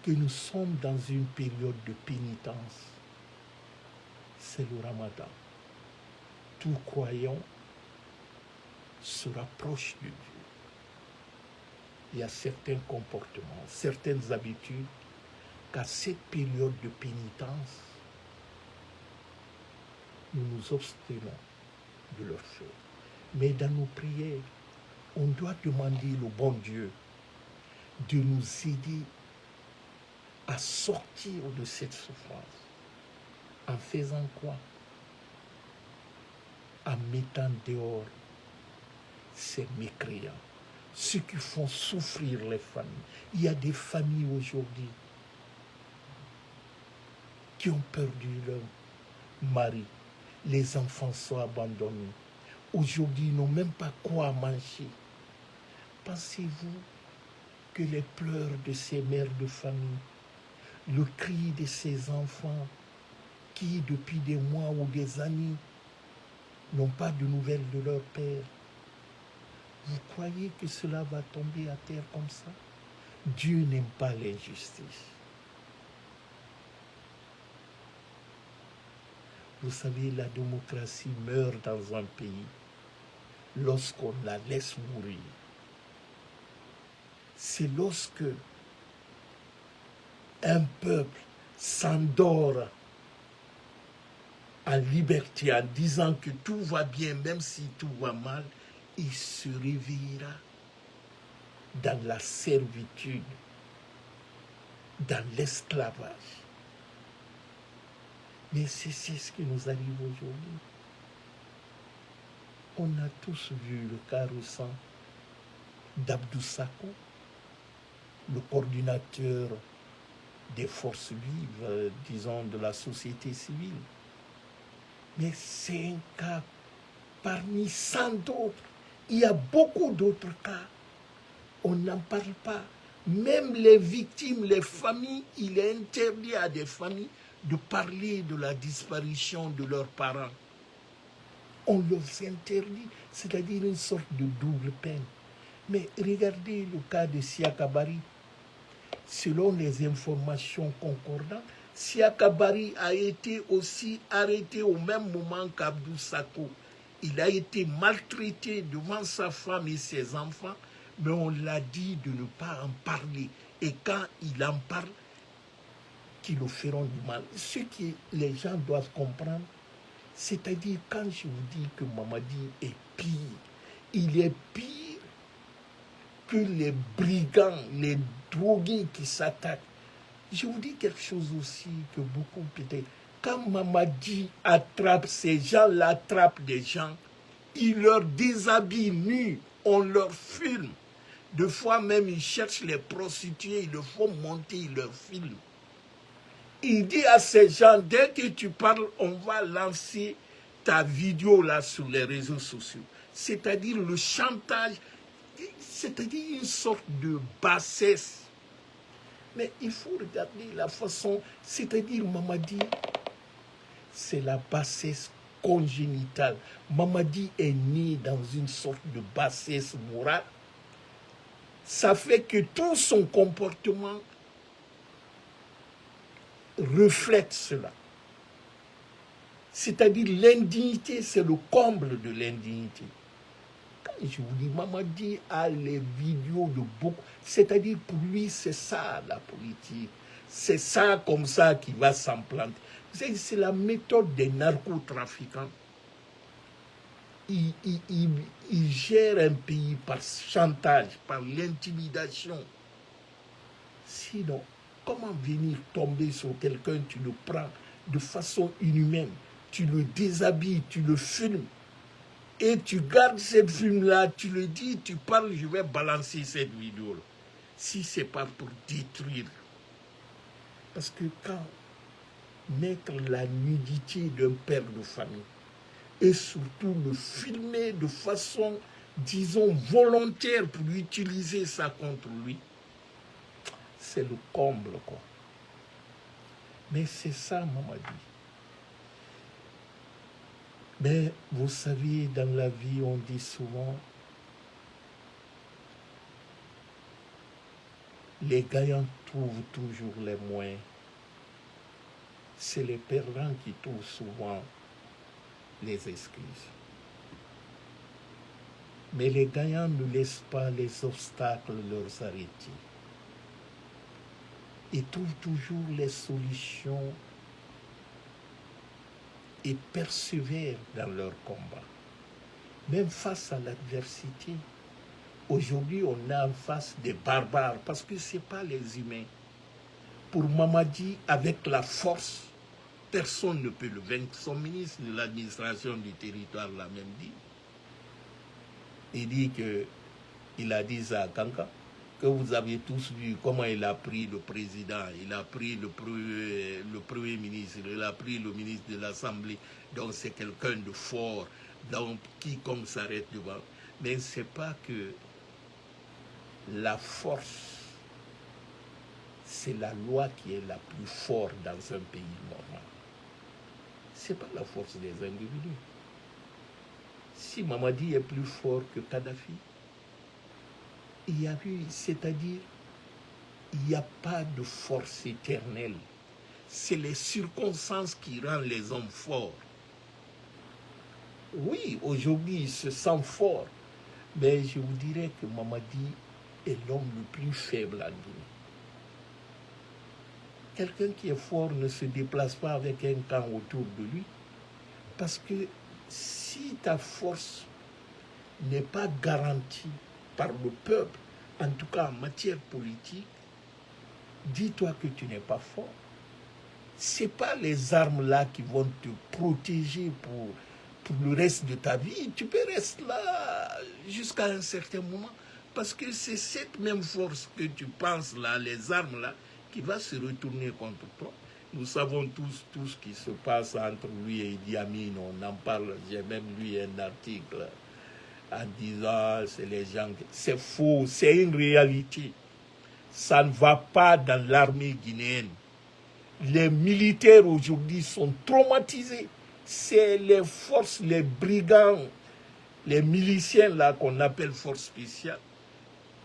que nous sommes dans une période de pénitence. C'est le Ramadan. Tout croyant se rapproche de Dieu. Il y a certains comportements, certaines habitudes qu'à cette période de pénitence, nous nous obstinons de leur faire. Mais dans nos prières, on doit demander au bon Dieu de nous aider à sortir de cette souffrance. En faisant quoi? En mettant dehors ces mécréants, ceux qui font souffrir les familles. Il y a des familles aujourd'hui qui ont perdu leur mari. Les enfants sont abandonnés. Aujourd'hui, ils n'ont même pas quoi manger. Pensez-vous que les pleurs de ces mères de famille, le cri de ces enfants qui, depuis des mois ou des années, n'ont pas de nouvelles de leur père, vous croyez que cela va tomber à terre comme ça? Dieu n'aime pas l'injustice. Vous savez, la démocratie meurt dans un pays lorsqu'on la laisse mourir. C'est lorsque un peuple s'endort en liberté en disant que tout va bien, même si tout va mal, il se réveillera dans la servitude, dans l'esclavage. Mais c'est ce qui nous arrive aujourd'hui. On a tous vu le cas récent d'Abdou Sako, le coordinateur des forces vives, disons, de la société civile. Mais c'est un cas parmi 100 d'autres. Il y a beaucoup d'autres cas. On n'en parle pas. Même les victimes, les familles, il est interdit à des familles de parler de la disparition de leurs parents. On leur interdit, c'est-à-dire une sorte de double peine. Mais regardez le cas de Siakabari. Selon les informations concordantes, Siaka Bari a été aussi arrêté au même moment qu'Abdou Sako. Il a été maltraité devant sa femme et ses enfants, mais on l'a dit de ne pas en parler. Et quand il en parle, qu'ils le feront du mal. Ce que les gens doivent comprendre, c'est-à-dire quand je vous dis que Mamadi est pire, il est pire que les brigands, les drogués qui s'attaquent. Je vous dis quelque chose aussi que beaucoup peut-être. Quand Mamadi attrape ces gens, l'attrape des gens, il leur déshabille nus, on leur filme. Deux fois même, ils cherchent les prostituées, ils le font monter, ils leur filment. Il dit à ces gens, dès que tu parles, on va lancer ta vidéo là sur les réseaux sociaux. C'est-à-dire le chantage, c'est-à-dire une sorte de bassesse. Mais il faut regarder la façon, c'est-à-dire Mamadi, c'est la bassesse congénitale. Mamadi est né dans une sorte de bassesse morale. Ça fait que tout son comportement reflète cela. C'est-à-dire l'indignité, c'est le comble de l'indignité. Quand je vous dis, Mamadi a les vidéos de beaucoup, c'est-à-dire pour lui, c'est ça la politique. C'est ça comme ça qui va s'implanter. C'est la méthode des narcotrafiquants. Ils gèrent un pays par chantage, par l'intimidation. Sinon, comment venir tomber sur quelqu'un, tu le prends de façon inhumaine, tu le déshabilles, tu le filmes, et tu gardes cette film-là, tu le dis, tu parles, je vais balancer cette vidéo-là. Si ce n'est pas pour détruire. Parce que quand mettre la nudité d'un père de famille, et surtout le filmer de façon, disons, volontaire pour utiliser ça contre lui, c'est le comble, quoi. Mais c'est ça, Mamadi. Mais vous savez, dans la vie, on dit souvent, les gagnants trouvent toujours les moyens. C'est les perdants qui trouvent souvent les excuses. Mais les gagnants ne laissent pas les obstacles leur arrêter. Ils trouvent toujours les solutions et persévèrent dans leur combat. Même face à l'adversité, aujourd'hui on est en face des barbares parce que ce n'est pas les humains. Pour Mamadi, avec la force, personne ne peut le vaincre. Son ministre de l'administration du territoire l'a même dit. Il dit qu'il a dit ça à Kanka, que vous avez tous vu comment il a pris le président, il a pris le premier ministre, il a pris le ministre de l'Assemblée. Donc c'est quelqu'un de fort, donc quiconque s'arrête devant. Mais ce n'est pas que la force, c'est la loi qui est la plus forte dans un pays normal. Ce n'est pas la force des individus. Si Mamadi est plus fort que Kadhafi, il y a eu, c'est-à-dire, il n'y a pas de force éternelle. C'est les circonstances qui rendent les hommes forts. Oui, aujourd'hui, il se sent fort, mais je vous dirais que Mamadi est l'homme le plus faible en Guinée. Quelqu'un qui est fort ne se déplace pas avec un camp autour de lui, parce que si ta force n'est pas garantie par le peuple, en tout cas en matière politique, dis-toi que tu n'es pas fort. Ce n'est pas les armes là qui vont te protéger pour le reste de ta vie. Tu peux rester là jusqu'à un certain moment, parce que c'est cette même force que tu penses là, les armes là, qui va se retourner contre toi. Nous savons tous tout ce qui se passe entre lui et Idi Amin. On en parle, j'ai même lu un article en disant c'est les gens. C'est faux, c'est une réalité. Ça ne va pas dans l'armée guinéenne. Les militaires aujourd'hui sont traumatisés. C'est les forces, les brigands, les miliciens là qu'on appelle force spéciale.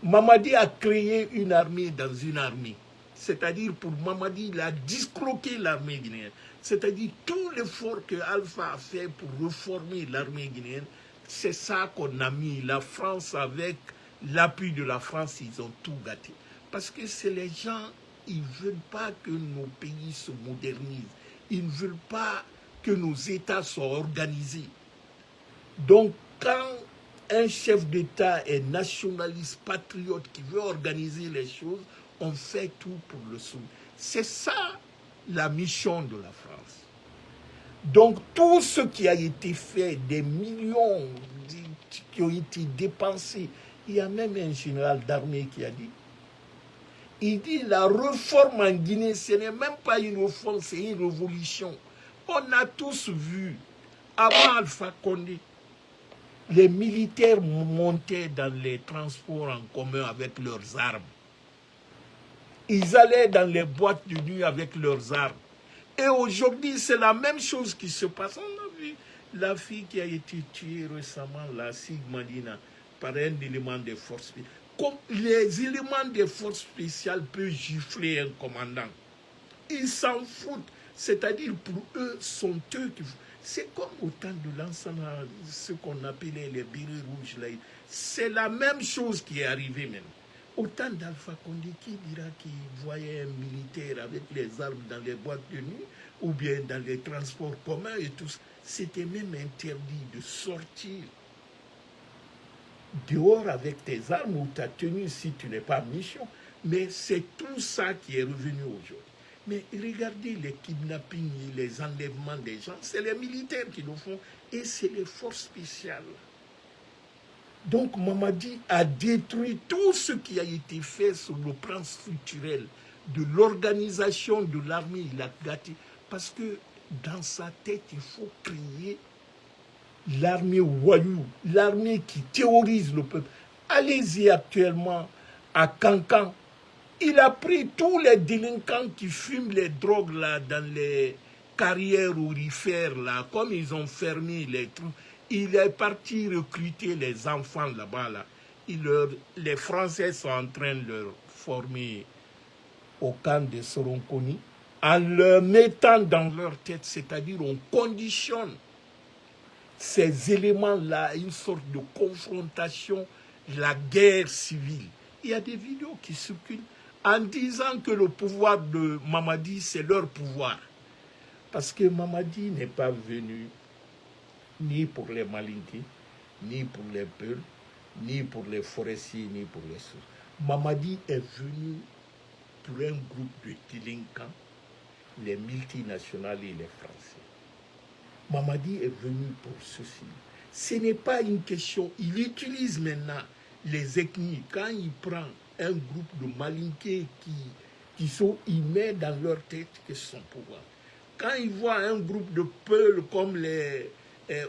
Mamadi a créé une armée dans une armée. C'est-à-dire pour Mamadi, il a disloqué l'armée guinéenne. C'est-à-dire tout l'effort que Alpha a fait pour reformer l'armée guinéenne, c'est ça qu'on a mis. La France, avec l'appui de la France, ils ont tout gâté. Parce que c'est les gens, ils ne veulent pas que nos pays se modernisent. Ils ne veulent pas que nos États soient organisés. Donc, quand un chef d'État est nationaliste, patriote, qui veut organiser les choses, on fait tout pour le soutenir. C'est ça la mission de la France. Donc, tout ce qui a été fait, des millions qui ont été dépensés, il y a même un général d'armée qui a dit, il dit la réforme en Guinée, ce n'est même pas une réforme, c'est une révolution. On a tous vu, avant Alpha Condé, les militaires montaient dans les transports en commun avec leurs armes. Ils allaient dans les boîtes de nuit avec leurs armes. Et aujourd'hui, c'est la même chose qui se passe. On a vu la fille qui a été tuée récemment, la Sigmadina, par un élément des forces spéciales. Comme les éléments des forces spéciales peuvent gifler un commandant. Ils s'en foutent. C'est-à-dire, pour eux, sont eux qui... C'est comme au temps de l'ensemble, ce qu'on appelait les bérets rouges. Là. C'est la même chose qui est arrivée même. Au temps d'Alpha Condé, qui dira qu'il voyait un militaire avec les armes dans les boîtes de nuit ou bien dans les transports communs et tout ça. C'était même interdit de sortir dehors avec tes armes ou ta tenue si tu n'es pas en mission. Mais c'est tout ça qui est revenu aujourd'hui. Mais regardez les kidnappings, les enlèvements des gens, c'est les militaires qui le font et c'est les forces spéciales. Donc Mamadi a détruit tout ce qui a été fait sur le plan structurel de l'organisation de l'armée. Il a gâté parce que dans sa tête, il faut créer l'armée voyou, l'armée qui terrorise le peuple. Allez-y actuellement à Cancan. Il a pris tous les délinquants qui fument les drogues là dans les carrières aurifères là, comme ils ont fermé les trucs. Il est parti recruter les enfants là-bas là. Les Français sont en train de leur former au camp de Soronconi en leur mettant dans leur tête, c'est-à-dire on conditionne ces éléments-là, une sorte de confrontation, la guerre civile. Il y a des vidéos qui circulent en disant que le pouvoir de Mamadi, c'est leur pouvoir. Parce que Mamadi n'est pas venu ni pour les Malinqués, ni pour les Peuls, ni pour les forestiers, ni pour les sourds. Mamadi est venu pour un groupe de délinquants, les multinationales et les Français. Mamadi est venu pour ceci. Ce n'est pas une question. Il utilise maintenant les ethnies. Quand il prend un groupe de Malinqués il met dans leur tête que c'est son pouvoir. Quand il voit un groupe de Peuls comme les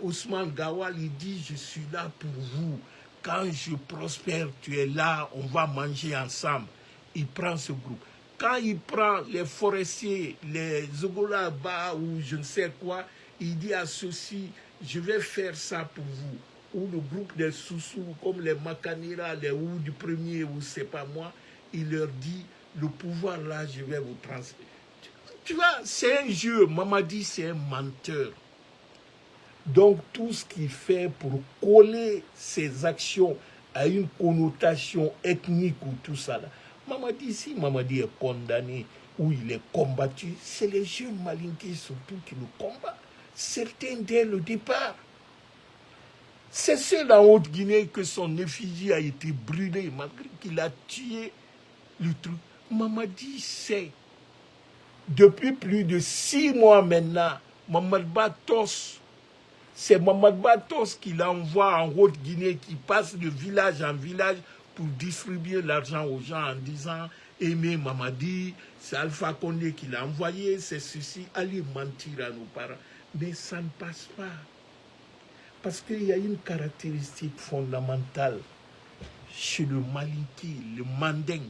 Ousmane Gawal, il dit je suis là pour vous. Quand je prospère, tu es là, on va manger ensemble. Il prend ce groupe. Quand il prend les forestiers, les Zogolaba ou je ne sais quoi, il dit à ceux-ci, je vais faire ça pour vous. Ou le groupe des Soussous, comme les Makanira, les Ou du premier, ou c'est pas moi, il leur dit, le pouvoir là, je vais vous transmettre. Tu vois, c'est un jeu. Mamadi, c'est un menteur. Donc, tout ce qu'il fait pour coller ses actions à une connotation ethnique ou tout ça là. Mamadi, si Mamadi est condamné ou il est combattu, c'est les jeunes Malinqués surtout qui le combattent. Certains dès le départ. C'est seul en Haute-Guinée que son effigie a été brûlée, malgré qu'il a tué le truc. Mamadi sait. Depuis plus de 6 mois maintenant, Mamad Batos, c'est Mamad Batos qui l'envoie en Haute-Guinée, qui passe de village en village pour distribuer l'argent aux gens en disant « Aimez Mamadi, c'est Alpha Condé qui l'a envoyé, c'est ceci, allez mentir à nos parents. » Mais ça ne passe pas. Parce qu'il y a une caractéristique fondamentale chez le Malinké, le Manding,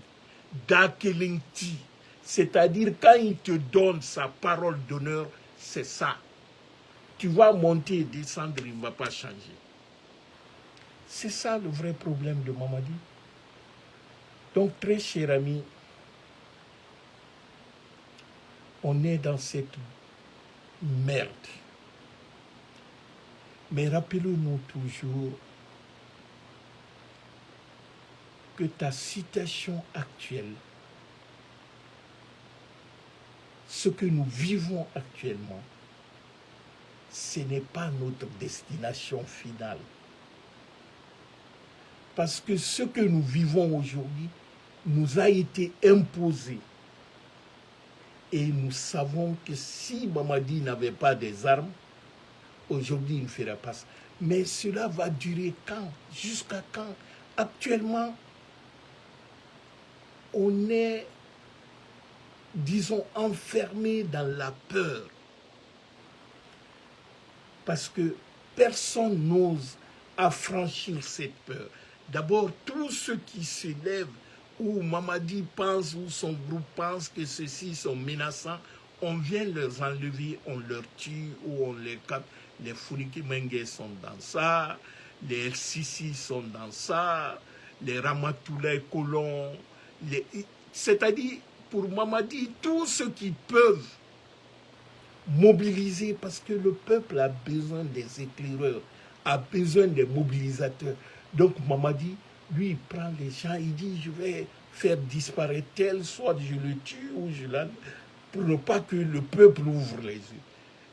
Dakelingti. C'est-à-dire, quand il te donne sa parole d'honneur, c'est ça. Tu vas monter et descendre, il ne va pas changer. C'est ça le vrai problème de Mamadi. Donc, très cher ami, On est dans cette merde. Mais rappelons-nous toujours que ta situation actuelle, ce que nous vivons actuellement, ce n'est pas notre destination finale. Parce que ce que nous vivons aujourd'hui nous a été imposé. Et nous savons que si Mamadi n'avait pas des armes, aujourd'hui il ne ferait pas ça. Mais cela va durer quand? Jusqu'à quand? Actuellement, on est, disons, enfermé dans la peur. Parce que personne n'ose affranchir cette peur. D'abord, tous ceux qui se lèvent, où Mamadi pense, où son groupe pense que ceux-ci sont menaçants, on vient les enlever, on leur tue ou on les capte. Les Founiki Mengue sont dans ça, les Sissi sont dans ça, les Ramatoulaye Colons, c'est-à-dire, pour Mamadi, tous ceux qui peuvent mobiliser, parce que le peuple a besoin des éclaireurs, a besoin des mobilisateurs. Donc Mamadi, lui, il prend les gens, il dit, je vais faire disparaître tel, soit je le tue ou je l'enlève, pour ne pas que le peuple ouvre les yeux.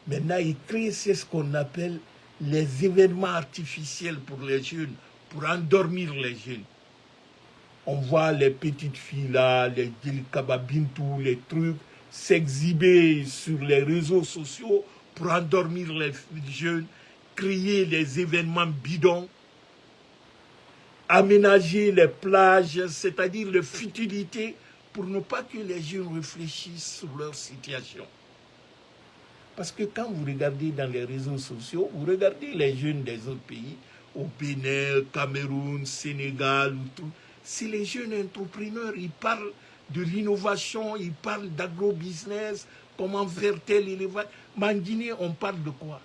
Maintenant, il crée, c'est ce qu'on appelle les événements artificiels pour les jeunes, pour endormir les jeunes. On voit les petites filles là, les Kababintou, les trucs, s'exhiber sur les réseaux sociaux pour endormir les jeunes, créer les événements bidons, aménager les plages, c'est-à-dire les futilités, pour ne pas que les jeunes réfléchissent sur leur situation. Parce que quand vous regardez dans les réseaux sociaux, vous regardez les jeunes des autres pays, au Bénin, Cameroun, Sénégal, ou tout, c'est les jeunes entrepreneurs, ils parlent de l'innovation, ils parlent d'agro-business, comment faire tel élevage. Mais en Guinée, on parle de quoi?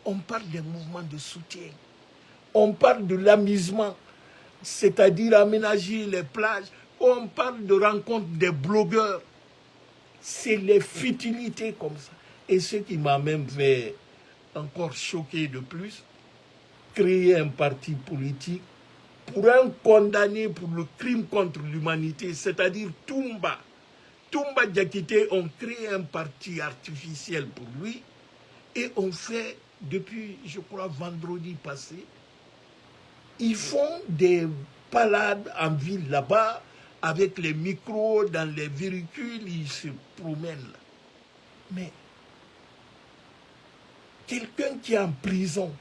On parle des mouvements de soutien. On parle de l'amusement, c'est-à-dire aménager les plages. On parle de rencontres des blogueurs. C'est les futilités comme ça. Et ce qui m'a même fait encore choquer de plus, créer un parti politique pour un condamné pour le crime contre l'humanité, c'est-à-dire Toumba. Toumba Diakité, on crée un parti artificiel pour lui et on fait, depuis, je crois, vendredi passé, ils font des balades en ville là-bas avec les micros dans les véhicules, ils se promènent là. Mais quelqu'un qui est en prison,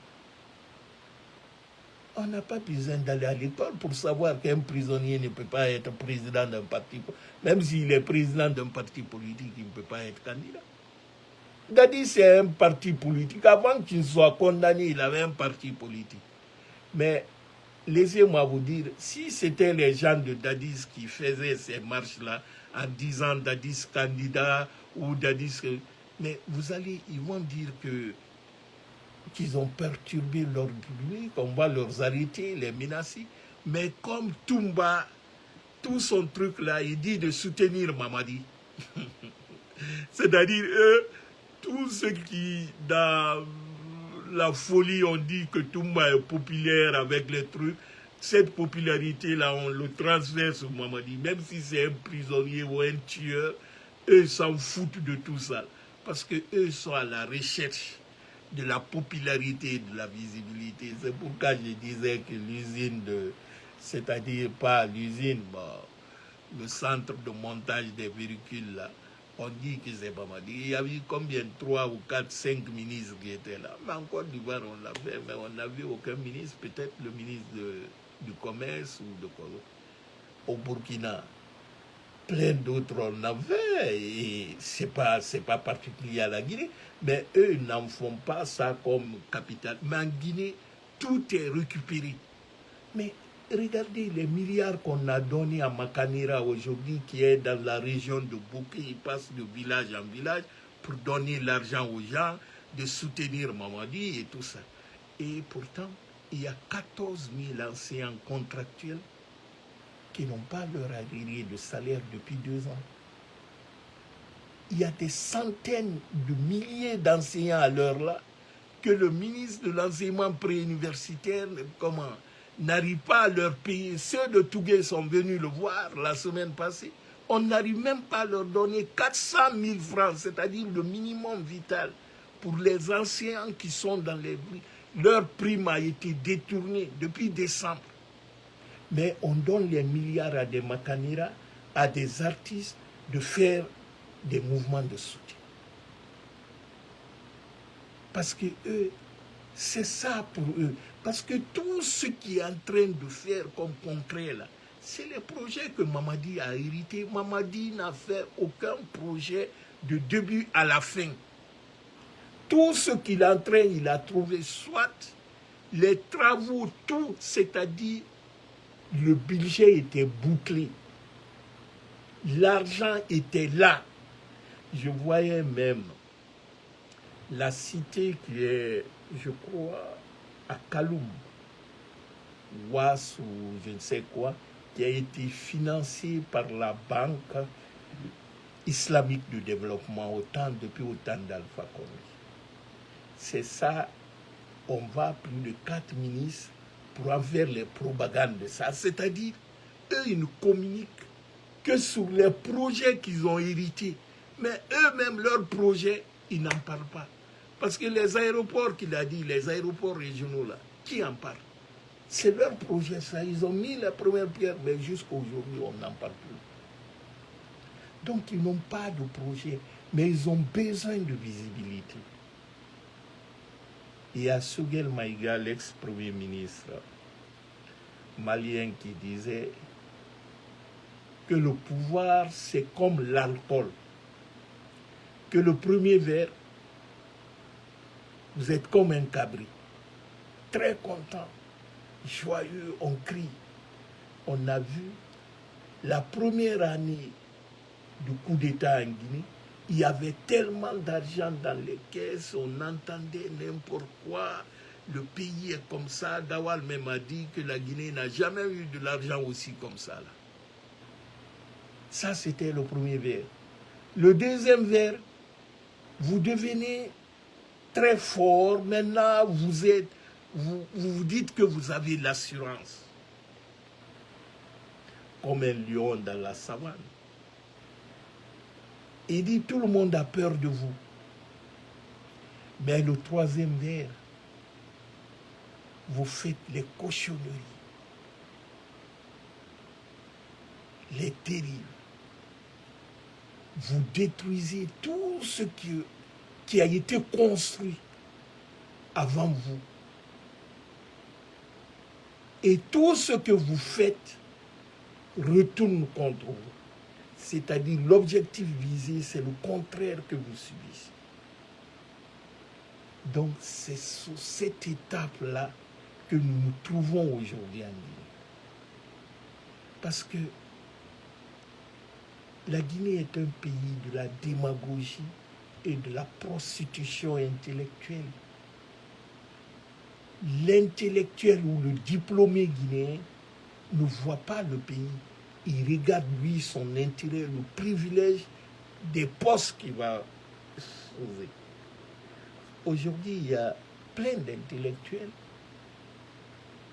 on n'a pas besoin d'aller à l'école pour savoir qu'un prisonnier ne peut pas être président d'un parti. Même s'il est président d'un parti politique, il ne peut pas être candidat. Dadi, c'est un parti politique. Avant qu'il soit condamné, il avait un parti politique. Mais laissez-moi vous dire, si c'était les gens de Dadis qui faisaient ces marches-là en disant Dadis candidat ou Dadis... Mais vous allez, ils vont dire qu'ils ont perturbé l'ordre public, qu'on va leur arrêter, les menacer. Mais comme Toumba, tout son truc là, il dit de soutenir Mamadi. C'est-à-dire, eux, tous ceux qui, dans la folie, ont dit que Toumba est populaire avec les trucs, cette popularité-là, on le transfère sur Mamadi. Même si c'est un prisonnier ou un tueur, eux s'en foutent de tout ça. Parce qu'eux sont à la recherche de la popularité et de la visibilité. C'est pourquoi je disais que l'usine c'est-à-dire pas l'usine, le centre de montage des véhicules là, on dit que c'est pas mal. Il y a eu combien? 3 ou 4, 5 ministres qui étaient là. Mais en Côte d'Ivoire, on l'a fait, mais on n'a vu aucun ministre, peut-être le ministre du Commerce ou de quoi. Au Burkina, plein d'autres on avait, et c'est pas particulier à la Guinée, mais eux n'en font pas ça comme capitale. Mais en Guinée, tout est récupéré. Mais regardez les milliards qu'on a donnés à Makanira aujourd'hui, qui est dans la région de Bouké, il passe de village en village pour donner l'argent aux gens, de soutenir Mamadi et tout ça. Et pourtant, il y a 14 000 enseignants contractuels qui n'ont pas leur arriéré de salaire depuis 2 ans. il y a des centaines de milliers d'enseignants à l'heure là que le ministre de l'enseignement préuniversitaire n'arrive pas à leur payer. Ceux de Tougué sont venus le voir la semaine passée. On n'arrive même pas à leur donner 400 000 francs, c'est-à-dire le minimum vital pour les enseignants qui sont dans les... Leur prime a été détournée depuis décembre. Mais on donne les milliards à des macanira, à des artistes, de faire des mouvements de soutien. Parce que eux, c'est ça pour eux. Parce que tout ce qui est en train de faire comme concret là, c'est les projets que Mamadi a hérités. Mamadi n'a fait aucun projet de début à la fin. Tout ce qu'il est en train, il a trouvé soit les travaux, tout, c'est-à-dire le budget était bouclé. L'argent était là. Je voyais même la cité qui est, je crois, à Kaloum, Ouas ou je ne sais quoi, qui a été financée par la Banque islamique de développement depuis autant d'Alpha Condé. C'est ça, on va plus de 4 ministres pour en faire les propagandes de ça. C'est-à-dire, eux, ils ne communiquent que sur les projets qu'ils ont hérités. Mais eux-mêmes, leurs projets, ils n'en parlent pas. Parce que les aéroports qu'il a dit, les aéroports régionaux, là, qui en parle? C'est leur projet, ça. Ils ont mis la première pierre, mais jusqu'à aujourd'hui, on n'en parle plus. Donc, ils n'ont pas de projet, mais ils ont besoin de visibilité. Il y a Souguel Maïga, l'ex-premier ministre malien, qui disait que le pouvoir, c'est comme l'alcool. Que le premier verre, vous êtes comme un cabri. Très content, joyeux, on crie. On a vu la première année du coup d'État en Guinée, il y avait tellement d'argent dans les caisses, on entendait n'importe quoi. Le pays est comme ça. Dawal même a dit que la Guinée n'a jamais eu de l'argent aussi comme ça. Là. Ça, c'était le premier vers. Le deuxième vers, vous devenez très fort. Maintenant, vous dites que vous avez l'assurance. Comme un lion dans la savane. Il dit, tout le monde a peur de vous. Mais le troisième vers, vous faites les cochonneries, les terribles. Vous détruisez tout ce qui a été construit avant vous. Et tout ce que vous faites retourne contre vous. C'est-à-dire l'objectif visé, c'est le contraire que vous subissez. Donc c'est sur cette étape-là que nous nous trouvons aujourd'hui en Guinée. Parce que la Guinée est un pays de la démagogie et de la prostitution intellectuelle. L'intellectuel ou le diplômé guinéen ne voit pas le pays. Il regarde, lui, son intérêt, le privilège des postes qu'il va trouver. Aujourd'hui, il y a plein d'intellectuels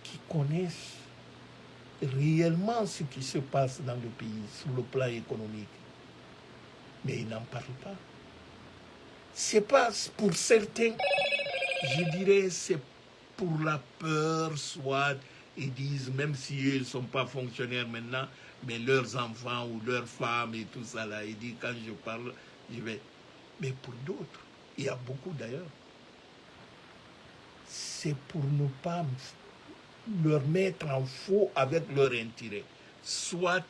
qui connaissent réellement ce qui se passe dans le pays sur le plan économique. Mais ils n'en parlent pas. C'est pas pour certains, je dirais, c'est pour la peur, soit ils disent, même si eux ne sont pas fonctionnaires maintenant, mais leurs enfants ou leurs femmes et tout ça là, ils disent, quand je parle, je vais... Mais pour d'autres, il y a beaucoup d'ailleurs, c'est pour ne pas leur mettre en faux avec leur intérêt. Soit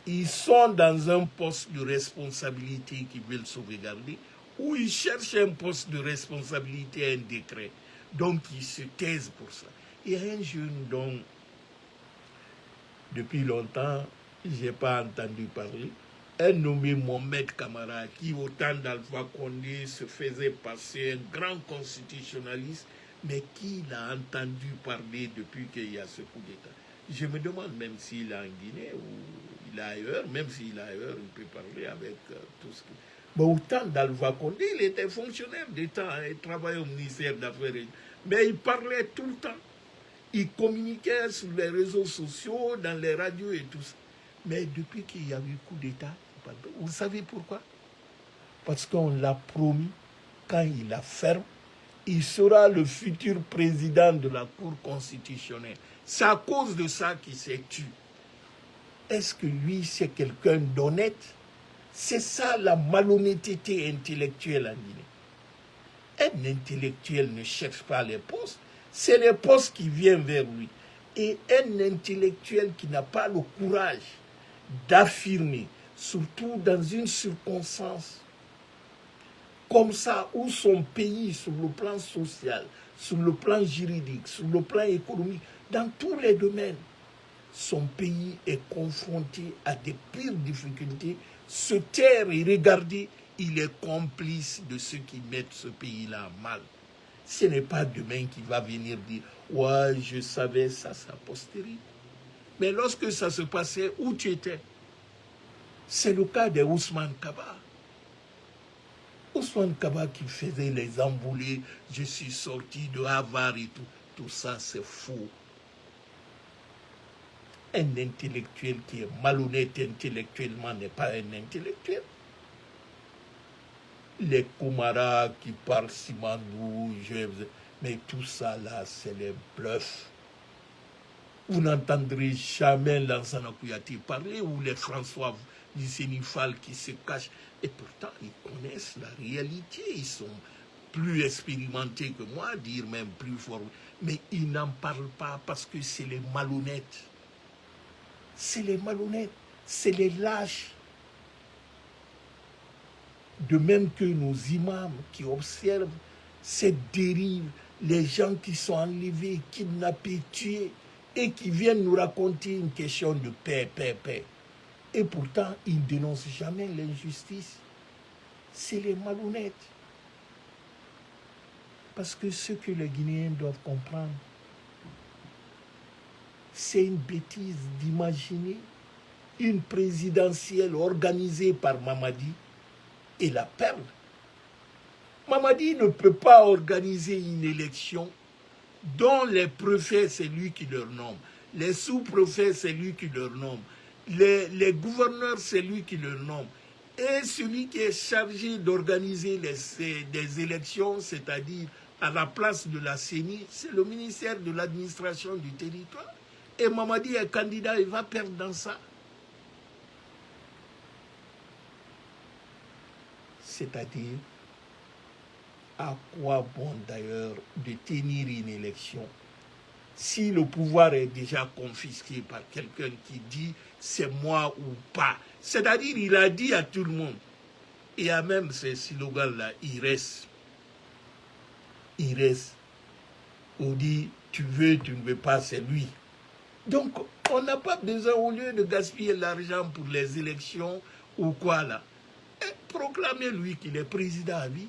ils sont dans un poste de responsabilité qu'ils veulent sauvegarder, ou ils cherchent un poste de responsabilité, un décret. Donc ils se taisent pour ça. Il y a un jeune dont, depuis longtemps, je n'ai pas entendu parler, un nommé Mohamed Kamara, qui au temps d'Alpha Condé se faisait passer un grand constitutionnaliste, mais qui l'a entendu parler depuis qu'il y a ce coup d'État. Je me demande même s'il est en Guinée ou il est ailleurs, même s'il est ailleurs, il peut parler avec tout ce que... Mais autant d'Alpha Condé, il était fonctionnaire d'État, il travaillait au ministère d'Affaires étrangères. Mais il parlait tout le temps. Il communiquait sur les réseaux sociaux, dans les radios et tout ça. Mais depuis qu'il y a eu coup d'État, vous savez pourquoi? Parce qu'on l'a promis, quand il la ferme, il sera le futur président de la Cour constitutionnelle. C'est à cause de ça qu'il s'est tué. Est-ce que lui, c'est quelqu'un d'honnête? C'est ça la malhonnêteté intellectuelle en Guinée. Un intellectuel ne cherche pas les postes, c'est les postes qui viennent vers lui. Et un intellectuel qui n'a pas le courage d'affirmer, surtout dans une circonstance comme ça, où son pays, sur le plan social, sur le plan juridique, sur le plan économique, dans tous les domaines, son pays est confronté à des pires difficultés, se taire et regarder, il est complice de ceux qui mettent ce pays-là mal. Ce n'est pas demain qu'il va venir dire « Ouais, je savais ça, ça postérité. » Mais lorsque ça se passait, où tu étais? C'est le cas de Ousmane Kaba. Ousmane Kaba qui faisait les envolées, je suis sorti de Havard et tout. Tout ça, c'est faux. Un intellectuel qui est malhonnête intellectuellement n'est pas un intellectuel. Les Koumara qui parlent Simandou, mais tout ça là, c'est les bluffs. Vous n'entendrez jamais Lansana Kouyaté parler ou les François Lycénifal qui se cachent. Et pourtant, ils connaissent la réalité. Ils sont plus expérimentés que moi, dire même plus fort. Mais ils n'en parlent pas parce que c'est les malhonnêtes. C'est les malhonnêtes, c'est les lâches. De même que nos imams qui observent cette dérive, les gens qui sont enlevés, kidnappés, tués, et qui viennent nous raconter une question de paix, paix, paix. Et pourtant, ils ne dénoncent jamais l'injustice. C'est les malhonnêtes. Parce que ce que les Guinéens doivent comprendre, c'est une bêtise d'imaginer une présidentielle organisée par Mamadi et la perdre. Mamadi ne peut pas organiser une élection dont les préfets, c'est lui qui leur nomme. Les sous-préfets, c'est lui qui leur nomme. Les gouverneurs, c'est lui qui leur nomme. Et celui qui est chargé d'organiser des élections, c'est-à-dire à la place de la CENI, c'est le ministère de l'administration du territoire. Et Mamadi est candidat, il va perdre dans ça. C'est-à-dire, à quoi bon d'ailleurs de tenir une élection si le pouvoir est déjà confisqué par quelqu'un qui dit c'est moi ou pas. C'est-à-dire, il a dit à tout le monde, il y a même ces slogans-là, il reste. Il reste. On dit, tu veux, tu ne veux pas, c'est lui. Donc, on n'a pas besoin, au lieu de gaspiller l'argent pour les élections ou quoi là, proclamer lui qu'il est président à vie.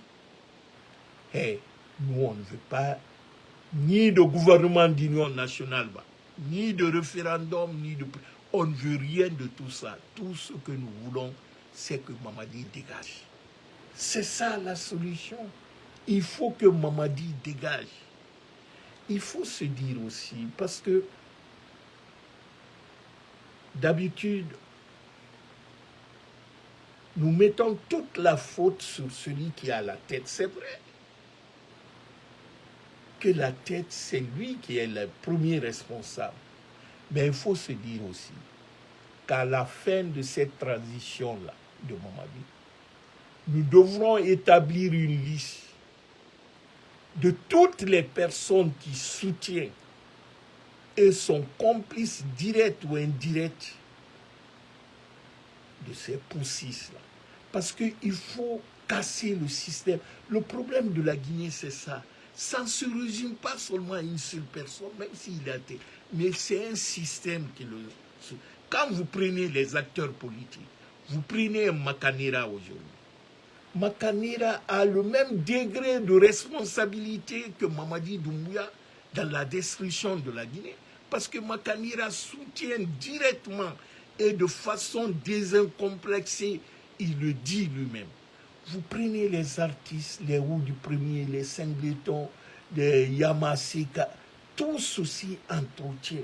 Hey, nous, on ne veut pas ni de gouvernement d'union nationale, ni de référendum, ni de... On ne veut rien de tout ça. Tout ce que nous voulons, c'est que Mamadi dégage. C'est ça la solution. Il faut que Mamadi dégage. Il faut se dire aussi, parce que d'habitude, nous mettons toute la faute sur celui qui a la tête. C'est vrai que la tête, c'est lui qui est le premier responsable. Mais il faut se dire aussi qu'à la fin de cette transition-là de Mamadi, nous devrons établir une liste de toutes les personnes qui soutiennent et sont complices directs ou indirects de ces poussis-là. Parce qu'il faut casser le système. Le problème de la Guinée, c'est ça. Ça ne se résume pas seulement à une seule personne, même s'il a été. Mais c'est un système qui le... Quand vous prenez les acteurs politiques, vous prenez Makanera aujourd'hui. Makanera a le même degré de responsabilité que Mamadi Doumbouya dans la destruction de la Guinée. Parce que Makanera soutient directement et de façon désincomplexée, il le dit lui-même, Vous prenez les artistes, les Roues du Premier, les Singletons, les Yamaseka, tous aussi entretiennent,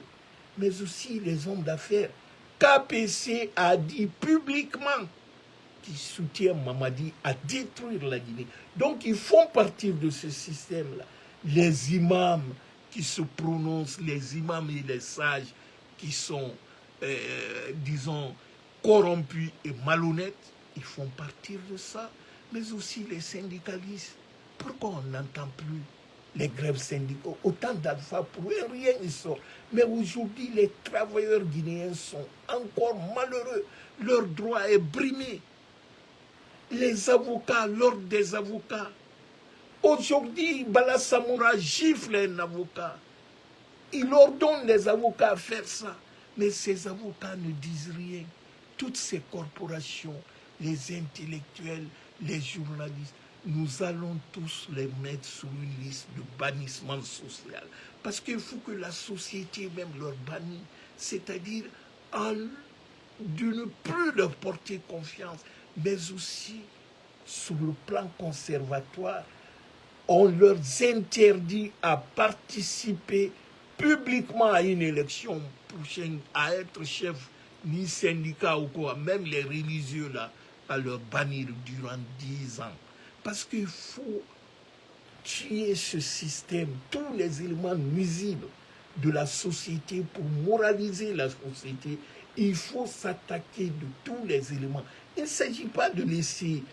mais aussi les hommes d'affaires. KPC a dit publiquement qu'il soutient Mamadi à détruire la Guinée. Donc ils font partie de ce système-là. Les imams qui se prononcent, les imams et les sages qui sont, disons, corrompus et malhonnêtes, ils font partie de ça. Mais aussi les syndicalistes. Pourquoi on n'entend plus les grèves syndicales? Autant d'alpha pour eux, rien ils sont. Mais aujourd'hui, les travailleurs guinéens sont encore malheureux. Leur droit est brimé. Les avocats, l'ordre des avocats. Aujourd'hui, Bala Samoura gifle un avocat. Il ordonne les avocats à faire ça. Mais ces avocats ne disent rien. Toutes ces corporations, les intellectuels, les journalistes, nous allons tous les mettre sur une liste de bannissement social. Parce qu'il faut que la société même leur bannisse. C'est-à-dire de ne plus leur porter confiance. Mais aussi, sur le plan conservatoire, on leur interdit à participer publiquement à une élection prochaine, à être chef ni syndicat ou quoi, même les religieux là, à leur bannir durant 10 ans. Parce qu'il faut tuer ce système, tous les éléments nuisibles de la société pour moraliser la société. Il faut s'attaquer de tous les éléments. Il ne s'agit pas de laisser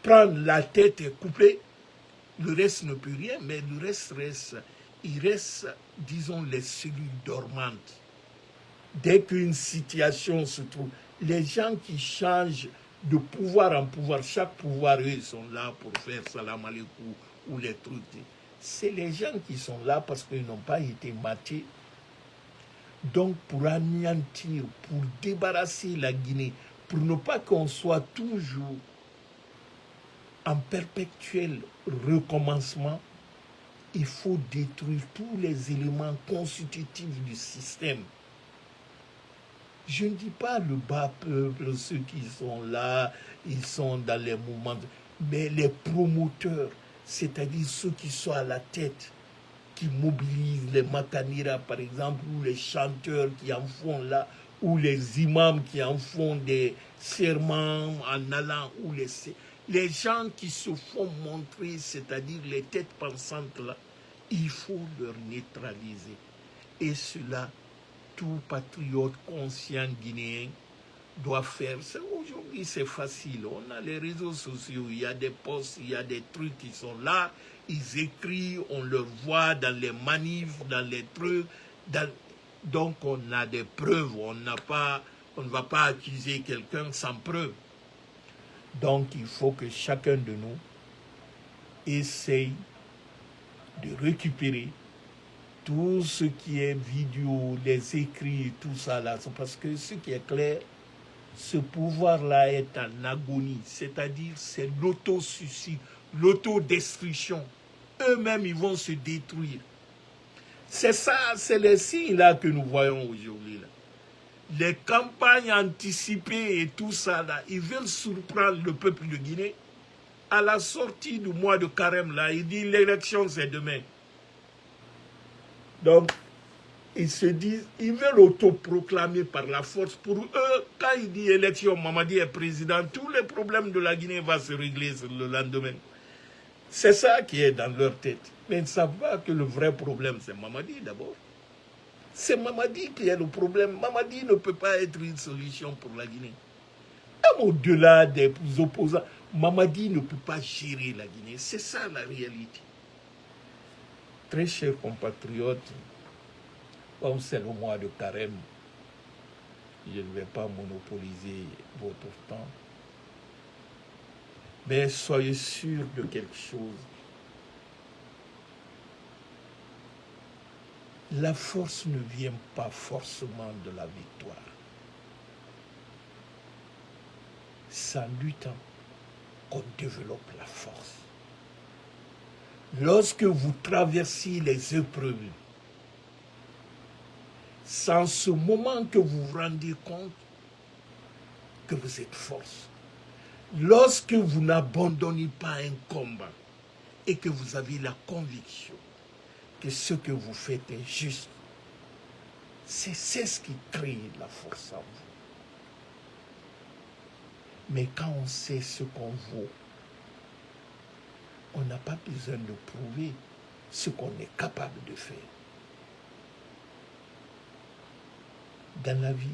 prendre la tête et couper. Le reste ne peut rien, mais le reste reste. Il reste, disons, les cellules dormantes. Dès qu'une situation se trouve, les gens qui changent de pouvoir en pouvoir, chaque pouvoir, eux, ils sont là pour faire salam aleikum ou les trucs. C'est les gens qui sont là parce qu'ils n'ont pas été matés. Donc, pour anéantir, pour débarrasser la Guinée, pour ne pas qu'on soit toujours en perpétuel recommencement, il faut détruire tous les éléments constitutifs du système. Je ne dis pas le bas peuple, ceux qui sont là, ils sont dans les mouvements, mais les promoteurs, c'est-à-dire ceux qui sont à la tête, qui mobilisent les matanira par exemple, ou les chanteurs qui en font là, ou les imams qui en font des serments en allant, ou les gens qui se font montrer, c'est-à-dire les têtes pensantes là, il faut leur neutraliser. Et cela, tout patriote conscient guinéen doit faire. Aujourd'hui, c'est facile. On a les réseaux sociaux, il y a des posts, il y a des trucs qui sont là. Ils écrivent, on le voit dans les manifs, dans les trucs. Donc, on a des preuves. On ne va pas accuser quelqu'un sans preuve. Donc, il faut que chacun de nous essaye de récupérer tout ce qui est vidéo, les écrits, tout ça là. Parce que ce qui est clair, ce pouvoir-là est en agonie. C'est-à-dire, c'est l'auto-suicide, l'autodestruction. Eux-mêmes, ils vont se détruire. C'est ça, c'est les signes là que nous voyons aujourd'hui. Les campagnes anticipées et tout ça là, ils veulent surprendre le peuple de Guinée. À la sortie du mois de Carême là, ils disent l'élection c'est demain. Donc, ils se disent, ils veulent autoproclamer par la force. Pour eux, quand ils disent élection, Mamadi est président, tous les problèmes de la Guinée vont se régler le lendemain. C'est ça qui est dans leur tête. Mais ils ne savent pas que le vrai problème, c'est Mamadi d'abord. C'est Mamadi qui est le problème. Mamadi ne peut pas être une solution pour la Guinée. Même au-delà des opposants, Mamadi ne peut pas gérer la Guinée. C'est ça la réalité. Très chers compatriotes, comme c'est le mois de Carême, je ne vais pas monopoliser votre temps. Mais soyez sûrs de quelque chose. La force ne vient pas forcément de la victoire. C'est en luttant qu'on développe la force. Lorsque vous traversez les épreuves, c'est en ce moment que vous vous rendez compte que vous êtes force. Lorsque vous n'abandonnez pas un combat et que vous avez la conviction que ce que vous faites est juste, c'est ce qui crée la force en vous. Mais quand on sait ce qu'on vaut, on n'a pas besoin de prouver ce qu'on est capable de faire. Dans la vie,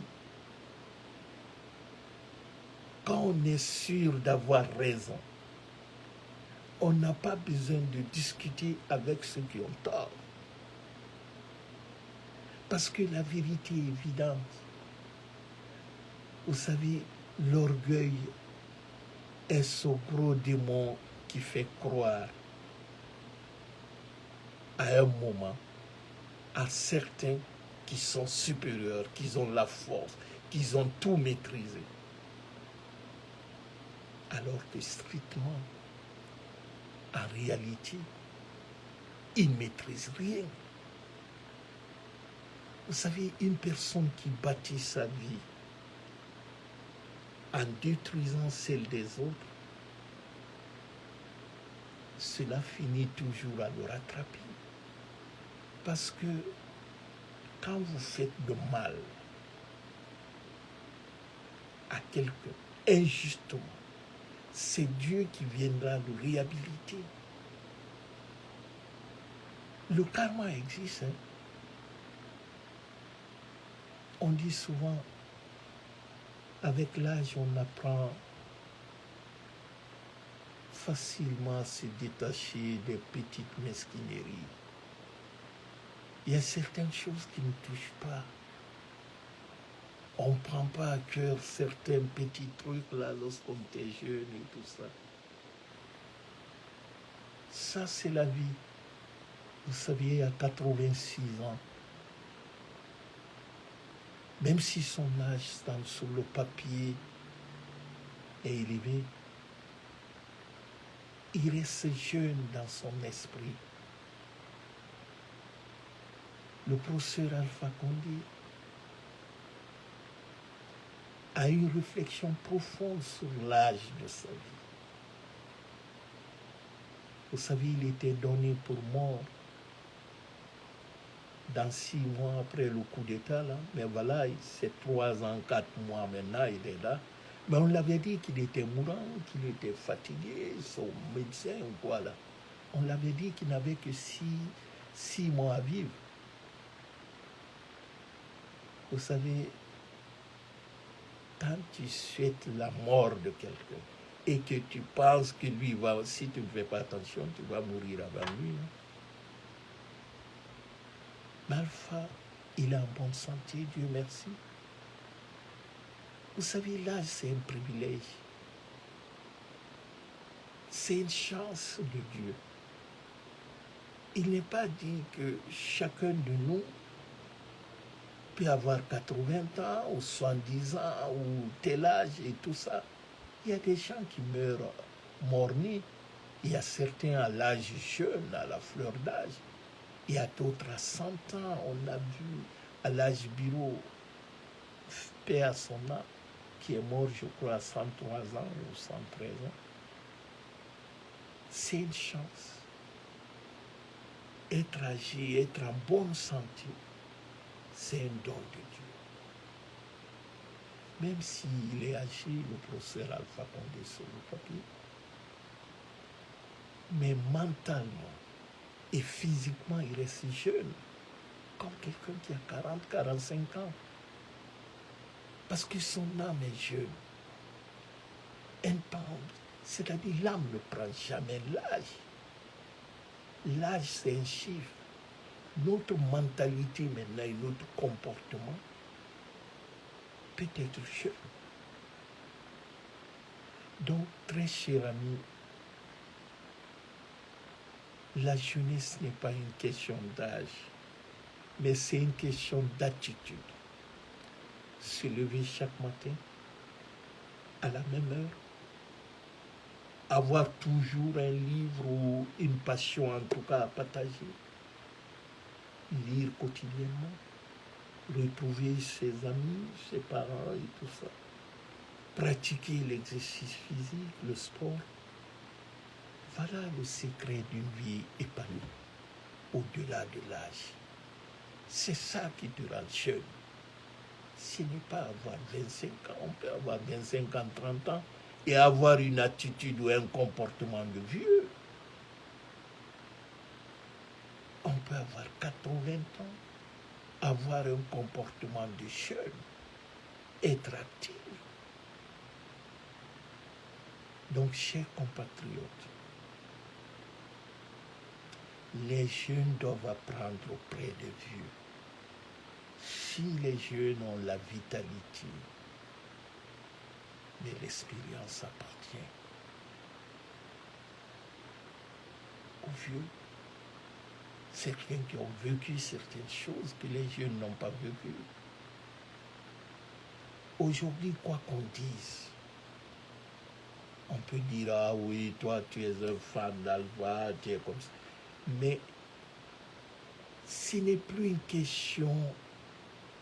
quand on est sûr d'avoir raison, on n'a pas besoin de discuter avec ceux qui ont tort. Parce que la vérité est évidente. Vous savez, l'orgueil est ce gros démon qui fait croire à un moment à certains qui sont supérieurs, qui ont la force, qui ont tout maîtrisé. Alors que strictement, en réalité, ils ne maîtrisent rien. Vous savez, une personne qui bâtit sa vie en détruisant celle des autres, cela finit toujours à le rattraper. Parce que quand vous faites le mal à quelqu'un, injustement, c'est Dieu qui viendra le réhabiliter. Le karma existe. Hein? On dit souvent, avec l'âge, on apprend facilement à se détacher des petites mesquineries. Il y a certaines choses qui ne touchent pas. On ne prend pas à cœur certains petits trucs là lorsqu'on était jeune et tout ça. Ça, c'est la vie. Vous saviez, à 86 ans, même si son âge sur le papier est élevé, il reste jeune dans son esprit. Le professeur Alpha Condé a une réflexion profonde sur l'âge de sa vie. Vous savez, il était donné pour mort dans 6 mois après le coup d'État, là. Mais voilà, c'est 3 ans, 4 mois maintenant, il est là. Mais on l'avait dit qu'il était mourant, qu'il était fatigué, son médecin ou quoi là. On l'avait dit qu'il n'avait que 6 mois à vivre. Vous savez, quand tu souhaites la mort de quelqu'un et que tu penses que lui va, si tu ne fais pas attention, tu vas mourir avant lui. Hein. Mais Alpha, il est en bonne santé, Dieu merci. Vous savez, l'âge, c'est un privilège. C'est une chance de Dieu. Il n'est pas dit que chacun de nous peut avoir 80 ans ou 70 ans ou tel âge et tout ça. Il y a des gens qui meurent morts-nés. Il y a certains à l'âge jeune, à la fleur d'âge. Il y a d'autres à 100 ans. On a vu à l'âge bureau, paix à son âme, qui est mort, je crois, à 103 ans ou 113 ans. C'est une chance. Être âgé, être en bonne santé, c'est un don de Dieu. Même s'il est âgé, le professeur Alpha Condé sur le papier, mais mentalement et physiquement, il reste jeune, comme quelqu'un qui a 40, 45 ans. Parce que son âme est jeune. Un temps, c'est-à-dire l'âme ne prend jamais l'âge. L'âge, c'est un chiffre. Notre mentalité maintenant et notre comportement peut être jeune. Donc, très cher ami, la jeunesse n'est pas une question d'âge, mais c'est une question d'attitude. Se lever chaque matin à la même heure, avoir toujours un livre ou une passion en tout cas à partager, lire quotidiennement, retrouver ses amis, ses parents et tout ça. pratiquer l'exercice physique, le sport. Voilà le secret d'une vie épanouie, au-delà de l'âge. C'est ça qui te rend jeune. Ce n'est pas avoir 25 ans, on peut avoir 25 ans, 30 ans et avoir une attitude ou un comportement de vieux. On peut avoir 80 ans, avoir un comportement de jeune, être actif. Donc, chers compatriotes, les jeunes doivent apprendre auprès des vieux. Si les jeunes ont la vitalité, mais l'expérience appartient aux vieux. Certains qui ont vécu certaines choses que les jeunes n'ont pas vécues. Aujourd'hui, quoi qu'on dise, on peut dire, ah oui, toi tu es un fan d'Alva, tu es comme ça. Mais ce n'est plus une question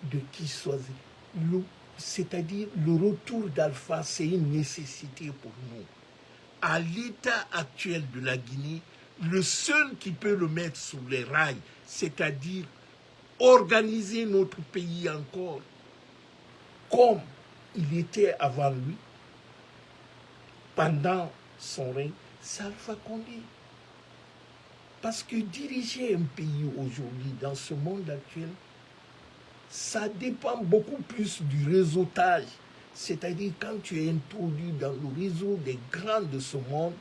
de qui choisit. C'est-à-dire le retour d'Alpha, c'est une nécessité pour nous. À l'état actuel de la Guinée, le seul qui peut le mettre sur les rails, c'est-à-dire organiser notre pays encore comme il était avant lui, pendant son règne, c'est Alpha Condé. Parce que diriger un pays aujourd'hui, dans ce monde actuel, ça dépend beaucoup plus du réseautage. C'est-à-dire, quand tu es introduit dans le réseau des grands de ce monde,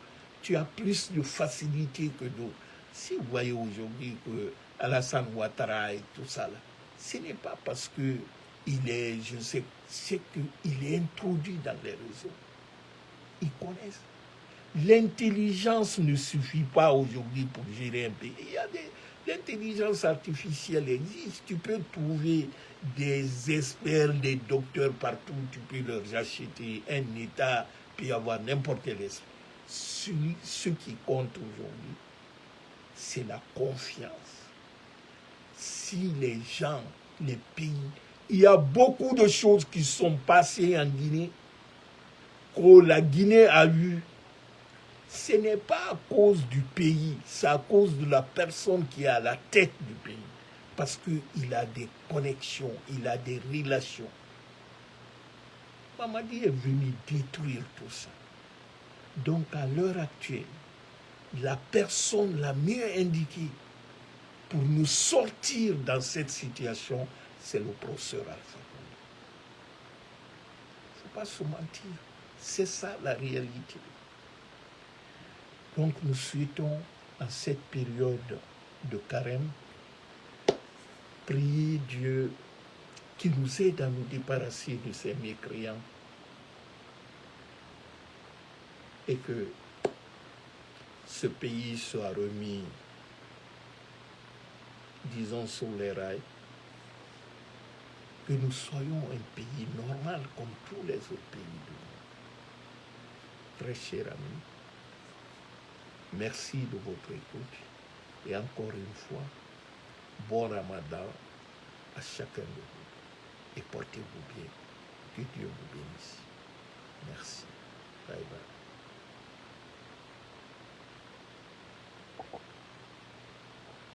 tu as plus de facilité que d'autres. Si vous voyez aujourd'hui que Alassane Ouattara et tout ça, là, ce n'est pas parce qu'il est, je sais, c'est qu'il est introduit dans les réseaux. Ils connaissent. L'intelligence ne suffit pas aujourd'hui pour gérer un pays. L'intelligence artificielle existe. Tu peux trouver des experts, des docteurs partout. Tu peux leur acheter un État, puis avoir n'importe quel esprit. Ce qui compte aujourd'hui, c'est la confiance. Si les gens, les pays, il y a beaucoup de choses qui sont passées en Guinée, que la Guinée a eu. Ce n'est pas à cause du pays, c'est à cause de la personne qui est à la tête du pays. Parce qu'il a des connexions, il a des relations. Mamadi est venu détruire tout ça. Donc à l'heure actuelle, la personne la mieux indiquée pour nous sortir dans cette situation, c'est le professeur Alpha Condé. Il ne faut pas se mentir. C'est ça la réalité. Donc nous souhaitons, en cette période de carême, prier Dieu qui nous aide à nous débarrasser de ces mécréants et que ce pays soit remis, disons, sur les rails, que nous soyons un pays normal comme tous les autres pays du monde. Très chers amis, merci de votre écoute et encore une fois, bon Ramadan à chacun de vous et portez-vous bien. Que Dieu vous bénisse. Merci. Bye bye.